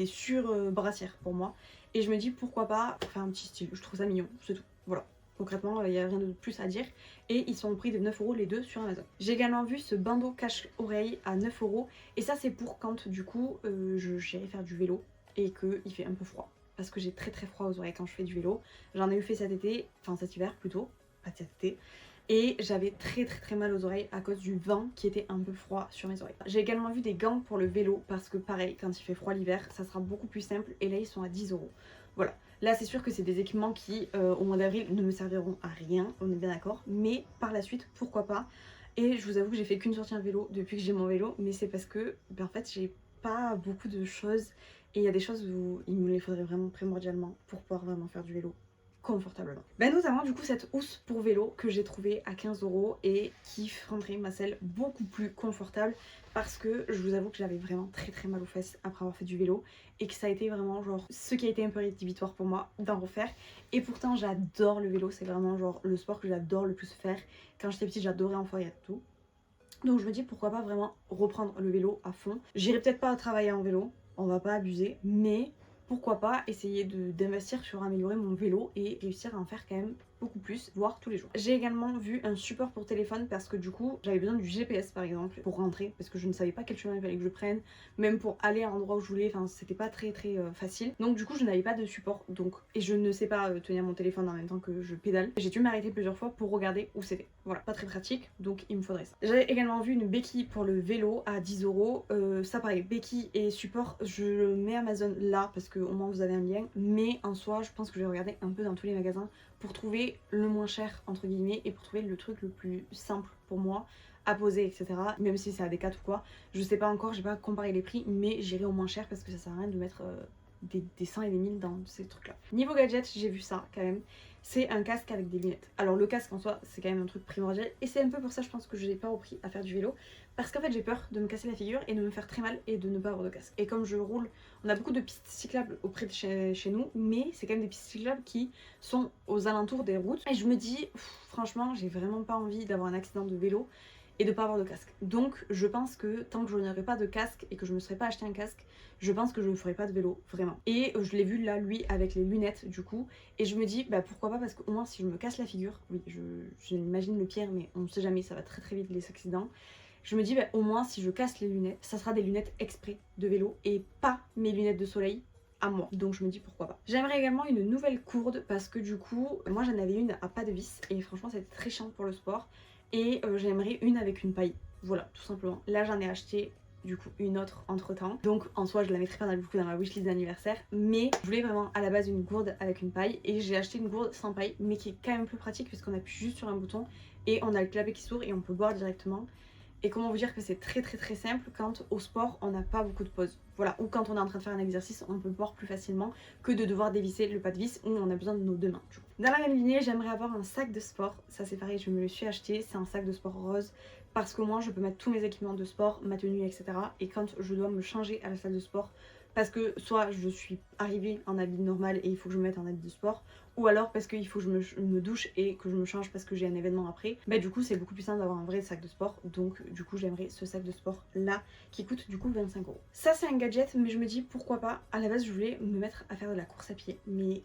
sur-brassières pour moi. Et je me dis pourquoi pas faire un petit style, je trouve ça mignon, c'est tout. Voilà. Concrètement, il n'y a rien de plus à dire. Et ils sont au prix de 9 € les deux sur Amazon. J'ai également vu ce bandeau cache-oreille à 9 €. Et ça c'est pour quand du coup j'irai faire du vélo et qu'il fait un peu froid. Parce que j'ai très froid aux oreilles quand je fais du vélo. J'en ai eu fait cet été, enfin cet hiver plutôt, pas cet été. et j'avais très mal aux oreilles à cause du vent qui était un peu froid sur mes oreilles. J'ai également vu des gants pour le vélo parce que pareil, quand il fait froid l'hiver, ça sera beaucoup plus simple et là ils sont à 10 €. Voilà. Là c'est sûr que c'est des équipements qui au mois d'avril ne me serviront à rien, on est bien d'accord, mais par la suite pourquoi pas. Et je vous avoue que j'ai fait qu'une sortie à vélo depuis que j'ai mon vélo, mais c'est parce que en fait j'ai pas beaucoup de choses et il y a des choses où il me les faudrait vraiment primordialement pour pouvoir vraiment faire du vélo confortablement. Notamment du coup cette housse pour vélo que j'ai trouvée à 15 € et qui rendrait ma selle beaucoup plus confortable parce que je vous avoue que j'avais vraiment très mal aux fesses après avoir fait du vélo et que ça a été vraiment genre ce qui a été un peu rédhibitoire pour moi d'en refaire. Et pourtant j'adore le vélo, c'est vraiment genre le sport que j'adore le plus faire. Quand j'étais petite j'adorais en faire et tout. Donc je me dis pourquoi pas vraiment reprendre le vélo à fond. J'irai peut-être pas travailler en vélo, on va pas abuser, mais pourquoi pas essayer d'investir sur améliorer mon vélo et réussir à en faire quand même beaucoup plus, voire tous les jours. J'ai également vu un support pour téléphone parce que du coup j'avais besoin du GPS par exemple pour rentrer parce que je ne savais pas quel chemin il fallait que je prenne, même pour aller à l'endroit où je voulais, enfin c'était pas très facile. Donc du coup je n'avais pas de support et je ne sais pas tenir mon téléphone en même temps que je pédale. J'ai dû m'arrêter plusieurs fois pour regarder où c'était. Voilà, pas très pratique donc il me faudrait ça. J'avais également vu une béquille pour le vélo à 10 €. Ça pareil, béquille et support, je mets Amazon là parce que au moins vous avez un lien, mais en soi je pense que je vais regarder un peu dans tous les magasins pour trouver le moins cher entre guillemets et pour trouver le truc le plus simple pour moi à poser, etc. Même si c'est à Decathlon ou quoi, je sais pas encore, j'ai pas comparé les prix, mais j'irai au moins cher parce que ça sert à rien de mettre des 100 et des 1000 dans ces trucs là. Niveau gadget, j'ai vu ça quand même, c'est un casque avec des lunettes. Alors le casque en soi c'est quand même un truc primordial et c'est un peu pour ça je pense que je n'ai pas repris à faire du vélo parce qu'en fait j'ai peur de me casser la figure et de me faire très mal et de ne pas avoir de casque. Et comme je roule, on a beaucoup de pistes cyclables auprès de chez nous, mais c'est quand même des pistes cyclables qui sont aux alentours des routes et je me dis franchement j'ai vraiment pas envie d'avoir un accident de vélo et de pas avoir de casque. Donc je pense que tant que je n'aurai pas de casque et que je me serais pas acheté un casque, je pense que je ne ferai pas de vélo, vraiment. Et je l'ai vu là, lui, avec les lunettes du coup, et je me dis pourquoi pas, parce qu'au moins si je me casse la figure, oui j'imagine le pire mais on ne sait jamais, ça va très vite les accidents. Je me dis au moins si je casse les lunettes, ça sera des lunettes exprès de vélo et pas mes lunettes de soleil à moi. Donc je me dis pourquoi pas. J'aimerais également une nouvelle courde parce que du coup, moi j'en avais une à pas de vis et franchement c'était très chiant pour le sport. Et j'aimerais une avec une paille. Voilà, tout simplement. Là j'en ai acheté du coup une autre entre temps. Donc en soi je la mettrai pas dans ma wishlist d'anniversaire. Mais je voulais vraiment à la base une gourde avec une paille. Et j'ai acheté une gourde sans paille mais qui est quand même plus pratique puisqu'on appuie juste sur un bouton et on a le clapet qui s'ouvre et on peut boire directement. Et comment vous dire que c'est très simple quand au sport on n'a pas beaucoup de pauses. Voilà, ou quand on est en train de faire un exercice, on peut boire plus facilement que de devoir dévisser le pas de vis où on a besoin de nos deux mains. Dans la même lignée, j'aimerais avoir un sac de sport. Ça c'est pareil, je me le suis acheté, c'est un sac de sport rose parce qu'au moins je peux mettre tous mes équipements de sport, ma tenue, etc. Et quand je dois me changer à la salle de sport, parce que soit je suis arrivée en habit normal et il faut que je me mette en habit de sport, ou alors parce qu'il faut que je me douche et que je me change parce que j'ai un événement après, du coup c'est beaucoup plus simple d'avoir un vrai sac de sport. Donc du coup j'aimerais ce sac de sport là qui coûte du coup 25 €. Ça c'est un gadget, mais je me dis pourquoi pas. À la base je voulais me mettre à faire de la course à pied, mais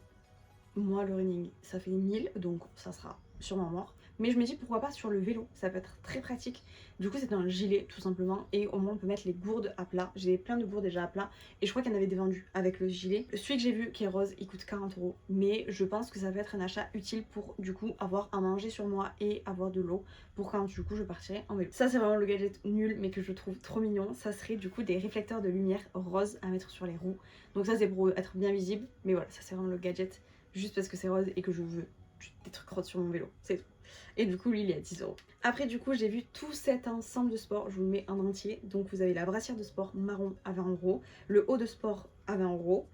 moi le running ça fait 1000 donc ça sera sûrement mort. Mais je me dis pourquoi pas sur le vélo, ça peut être très pratique. Du coup c'est un gilet tout simplement et au moins on peut mettre les gourdes à plat. J'ai plein de gourdes déjà à plat et je crois qu'il y en avait des vendus avec le gilet. Celui que j'ai vu qui est rose il coûte 40 €, mais je pense que ça peut être un achat utile pour du coup avoir à manger sur moi et avoir de l'eau pour quand du coup je partirai en vélo. Ça c'est vraiment le gadget nul mais que je trouve trop mignon. Ça serait du coup des réflecteurs de lumière rose à mettre sur les roues. Donc ça c'est pour être bien visible, mais voilà, ça c'est vraiment le gadget juste parce que c'est rose et que je veux des trucs roses sur mon vélo, c'est tout. Et du coup lui il est à 10 €. Après du coup j'ai vu tout cet ensemble de sport, je vous le mets en entier. Donc vous avez la brassière de sport marron à 20 €, le haut de sport à 20 €,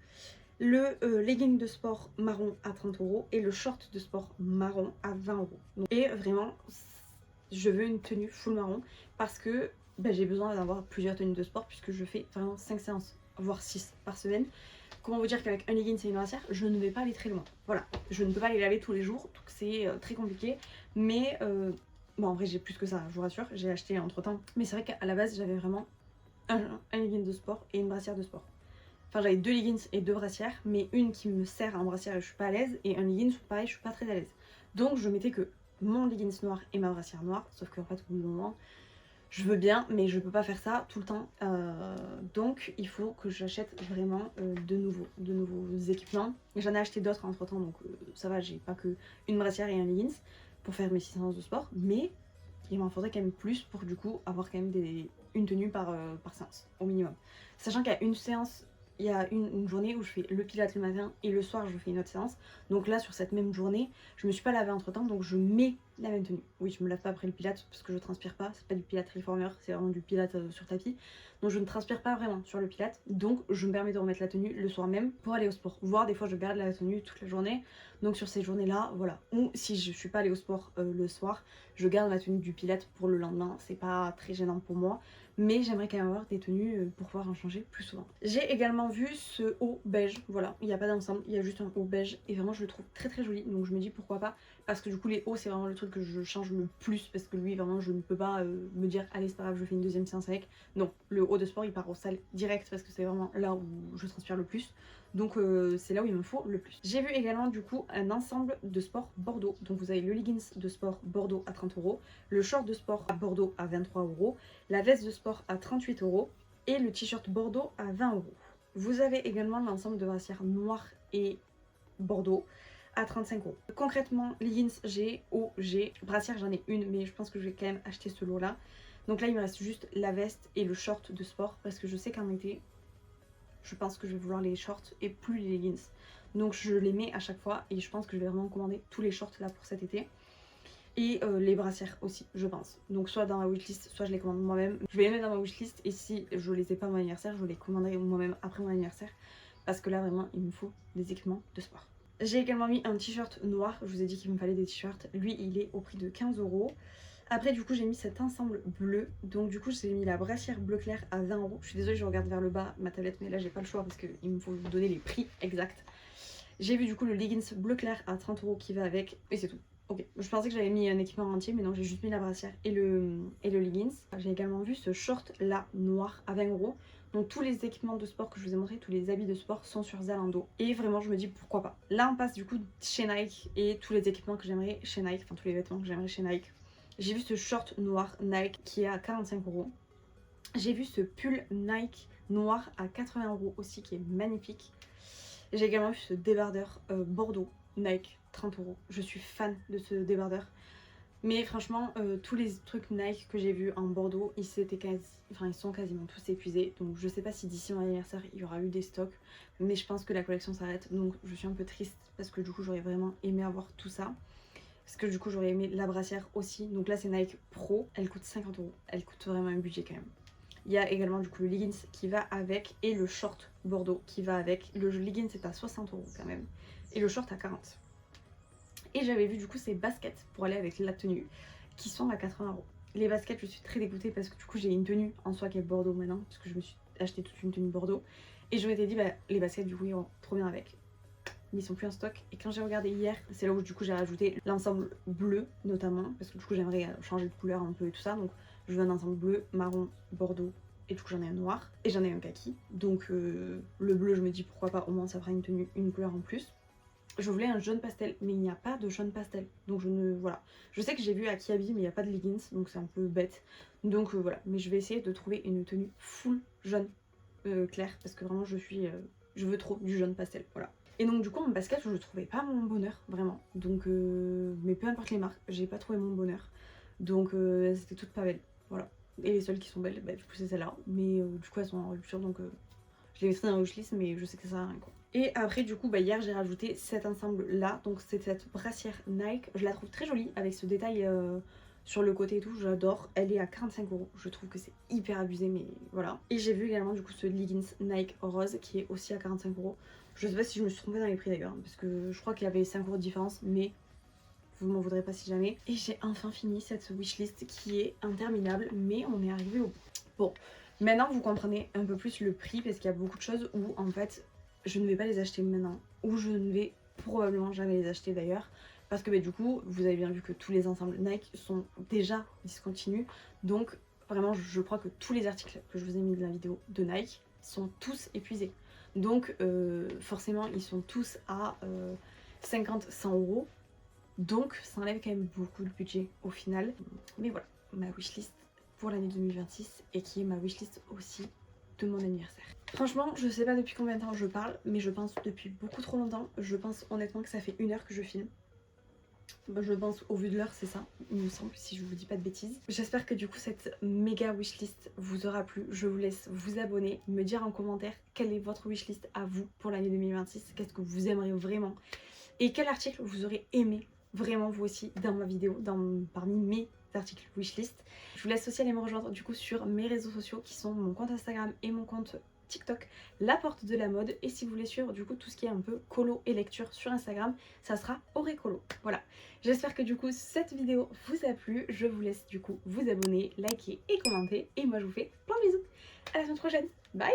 le legging de sport marron à 30 € et le short de sport marron à 20 €. Donc, et vraiment je veux une tenue full marron parce que j'ai besoin d'avoir plusieurs tenues de sport puisque je fais vraiment 5 séances voire 6 par semaine. Comment vous dire qu'avec un legging et une brassière, je ne vais pas aller très loin. Voilà, je ne peux pas les laver tous les jours, donc c'est très compliqué. Mais bon, en vrai, j'ai plus que ça, je vous rassure, j'ai acheté entre temps. Mais c'est vrai qu'à la base, j'avais vraiment un legging de sport et une brassière de sport. Enfin, j'avais 2 leggings et 2 brassières, mais une qui me sert en brassière et je suis pas à l'aise, et un legging, pareil, je suis pas très à l'aise. Donc, je mettais que mon leggings noir et ma brassière noire, sauf qu'en fait, au bout d'un moment, je veux bien, mais je peux pas faire ça tout le temps. Donc il faut que j'achète vraiment de nouveaux équipements. J'en ai acheté d'autres entre temps, donc ça va, j'ai pas que une brassière et un leggings. pour faire mes 6 séances de sport, mais il m'en faudrait quand même plus pour du coup avoir quand même une tenue par séance au minimum. Sachant qu'il y a une séance, il y a une journée où je fais le pilates le matin et le soir je fais une autre séance. Donc là sur cette même journée, je me suis pas lavée entre temps, donc je mets la même tenue. Oui, je me lave pas après le pilates parce que je transpire pas, c'est pas du pilates reformer, c'est vraiment du pilates sur tapis. Donc je ne transpire pas vraiment sur le pilates, donc je me permets de remettre la tenue le soir même pour aller au sport. Voire des fois je garde la tenue toute la journée. Donc sur ces journées-là, voilà. Ou si je suis pas allée au sport le soir, je garde ma tenue du pilates pour le lendemain. C'est pas très gênant pour moi, mais j'aimerais quand même avoir des tenues pour pouvoir en changer plus souvent. J'ai également vu ce haut beige, voilà. Il n'y a pas d'ensemble, il y a juste un haut beige et vraiment je le trouve très très joli. Donc je me dis pourquoi pas, parce que du coup les hauts c'est vraiment le truc que je change le plus, parce que lui vraiment je ne peux pas me dire allez c'est pas grave je fais une deuxième séance avec. Non, le haut de sport il part au salle direct parce que c'est vraiment là où je transpire le plus. Donc c'est là où il me faut le plus. J'ai vu également du coup un ensemble de sport Bordeaux. Donc vous avez le leggings de sport Bordeaux à 30 €, le short de sport à Bordeaux à 23 €, la veste de sport à 38 € et le t-shirt Bordeaux à 20 €. Vous avez également l'ensemble de brassières noires et Bordeaux à 35 €. Concrètement, leggings j'ai, haut j'ai, brassière j'en ai une mais je pense que je vais quand même acheter ce lot là. Donc là il me reste juste la veste et le short de sport parce que je sais qu'en été je pense que je vais vouloir les shorts et plus les leggings. Donc je les mets à chaque fois et je pense que je vais vraiment commander tous les shorts là pour cet été. Et les brassières aussi, je pense. Donc soit dans ma wishlist, soit je les commande moi-même. Je vais les mettre dans ma wishlist et si je les ai pas à mon anniversaire, je les commanderai moi-même après mon anniversaire. Parce que là vraiment, il me faut des équipements de sport. J'ai également mis un t-shirt noir. Je vous ai dit qu'il me fallait des t-shirts. Lui, il est au prix de 15 €. Après du coup j'ai mis cet ensemble bleu, donc du coup j'ai mis la brassière bleu clair à 20 €. Je suis désolée je regarde vers le bas ma tablette mais là j'ai pas le choix parce qu'il me faut vous donner les prix exacts. J'ai vu du coup le leggings bleu clair à 30 € qui va avec et c'est tout. Ok, je pensais que j'avais mis un équipement entier mais non j'ai juste mis la brassière et le leggings. J'ai également vu ce short là noir à 20 €. Donc tous les équipements de sport que je vous ai montré, tous les habits de sport sont sur Zalando. Et vraiment je me dis pourquoi pas. Là on passe du coup chez Nike et tous les équipements que j'aimerais chez Nike, enfin tous les vêtements que j'aimerais chez Nike. J'ai vu ce short noir Nike qui est à 45 €. J'ai vu ce pull Nike noir à 80 € aussi qui est magnifique. J'ai également vu ce débardeur Bordeaux Nike 30 €. Je suis fan de ce débardeur. Mais franchement, tous les trucs Nike que j'ai vus en Bordeaux, ils sont quasiment tous épuisés. Donc je sais pas si d'ici mon anniversaire il y aura eu des stocks. Mais je pense que la collection s'arrête. Donc je suis un peu triste parce que du coup j'aurais vraiment aimé avoir tout ça. Parce que du coup j'aurais aimé la brassière aussi. Donc là c'est Nike Pro, elle coûte 50 €. Elle coûte vraiment un budget quand même. Il y a également du coup le leggings qui va avec et le short Bordeaux qui va avec. Le leggings c'est à 60 € quand même et le short à 40 €. Et j'avais vu du coup ces baskets pour aller avec la tenue qui sont à 80 €. Les baskets je suis très dégoûtée parce que du coup j'ai une tenue en soi qui est Bordeaux maintenant parce que je me suis acheté toute une tenue Bordeaux. Et je m'étais dit bah les baskets du coup ils vont trop bien avec. Mais ils sont plus en stock et quand j'ai regardé hier c'est là où du coup j'ai rajouté l'ensemble bleu notamment parce que du coup j'aimerais changer de couleur un peu et tout ça, donc je veux un ensemble bleu, marron, bordeaux et du coup j'en ai un noir et j'en ai un kaki, donc le bleu je me dis pourquoi pas, au moins ça fera une tenue, une couleur en plus. Je voulais un jaune pastel mais il n'y a pas de jaune pastel, donc voilà, je sais que j'ai vu à Kiabi mais il n'y a pas de leggings donc c'est un peu bête, donc voilà, mais je vais essayer de trouver une tenue full jaune clair parce que vraiment je veux trop du jaune pastel, voilà. Et donc du coup en basket je ne trouvais pas mon bonheur vraiment, donc mais peu importe les marques, j'ai pas trouvé mon bonheur, donc c'était toutes pas belles, voilà. Et les seules qui sont belles, bah, du coup c'est celle-là, mais du coup elles sont en rupture donc je les mettrai dans la wishlist mais je sais que ça sert à rien quoi. Et après du coup bah, hier j'ai rajouté cet ensemble là, donc c'est cette brassière Nike, je la trouve très jolie avec ce détail sur le côté et tout, j'adore. Elle est à 45 €, je trouve que c'est hyper abusé mais voilà. Et j'ai vu également du coup ce leggings Nike rose qui est aussi à 45 €. Je sais pas si je me suis trompée dans les prix d'ailleurs, parce que je crois qu'il y avait 5 € de différence, mais vous m'en voudrez pas si jamais. Et j'ai enfin fini cette wishlist qui est interminable, mais on est arrivé au bout. Bon, maintenant vous comprenez un peu plus le prix, parce qu'il y a beaucoup de choses où en fait je ne vais pas les acheter maintenant, ou je ne vais probablement jamais les acheter d'ailleurs. Parce que bah, du coup, vous avez bien vu que tous les ensembles Nike sont déjà discontinus. Donc vraiment, je crois que tous les articles que je vous ai mis dans la vidéo de Nike sont tous épuisés. Donc forcément, ils sont tous à 50-100 €. Donc ça enlève quand même beaucoup de budget au final. Mais voilà, ma wishlist pour l'année 2026 et qui est ma wishlist aussi de mon anniversaire. Franchement, je sais pas depuis combien de temps je parle, mais je pense depuis beaucoup trop longtemps. Je pense honnêtement que ça fait 1 heure que je filme. Bah, je pense au vu de l'heure c'est ça, il me semble, si je vous dis pas de bêtises. J'espère que du coup cette méga wishlist vous aura plu. Je vous laisse vous abonner, me dire en commentaire quelle est votre wishlist à vous pour l'année 2026, qu'est-ce que vous aimeriez vraiment et quel article vous aurez aimé vraiment vous aussi dans ma vidéo, parmi mes articles wishlist. Je vous laisse aussi aller me rejoindre du coup sur mes réseaux sociaux qui sont mon compte Instagram et mon compte TikTok, la porte de la mode. Et si vous voulez suivre du coup tout ce qui est un peu colo et lecture sur Instagram, ça sera Aurécolo. Voilà, j'espère que du coup cette vidéo vous a plu. Je vous laisse du coup vous abonner, liker et commenter. Et moi je vous fais plein de bisous. À la semaine prochaine. Bye.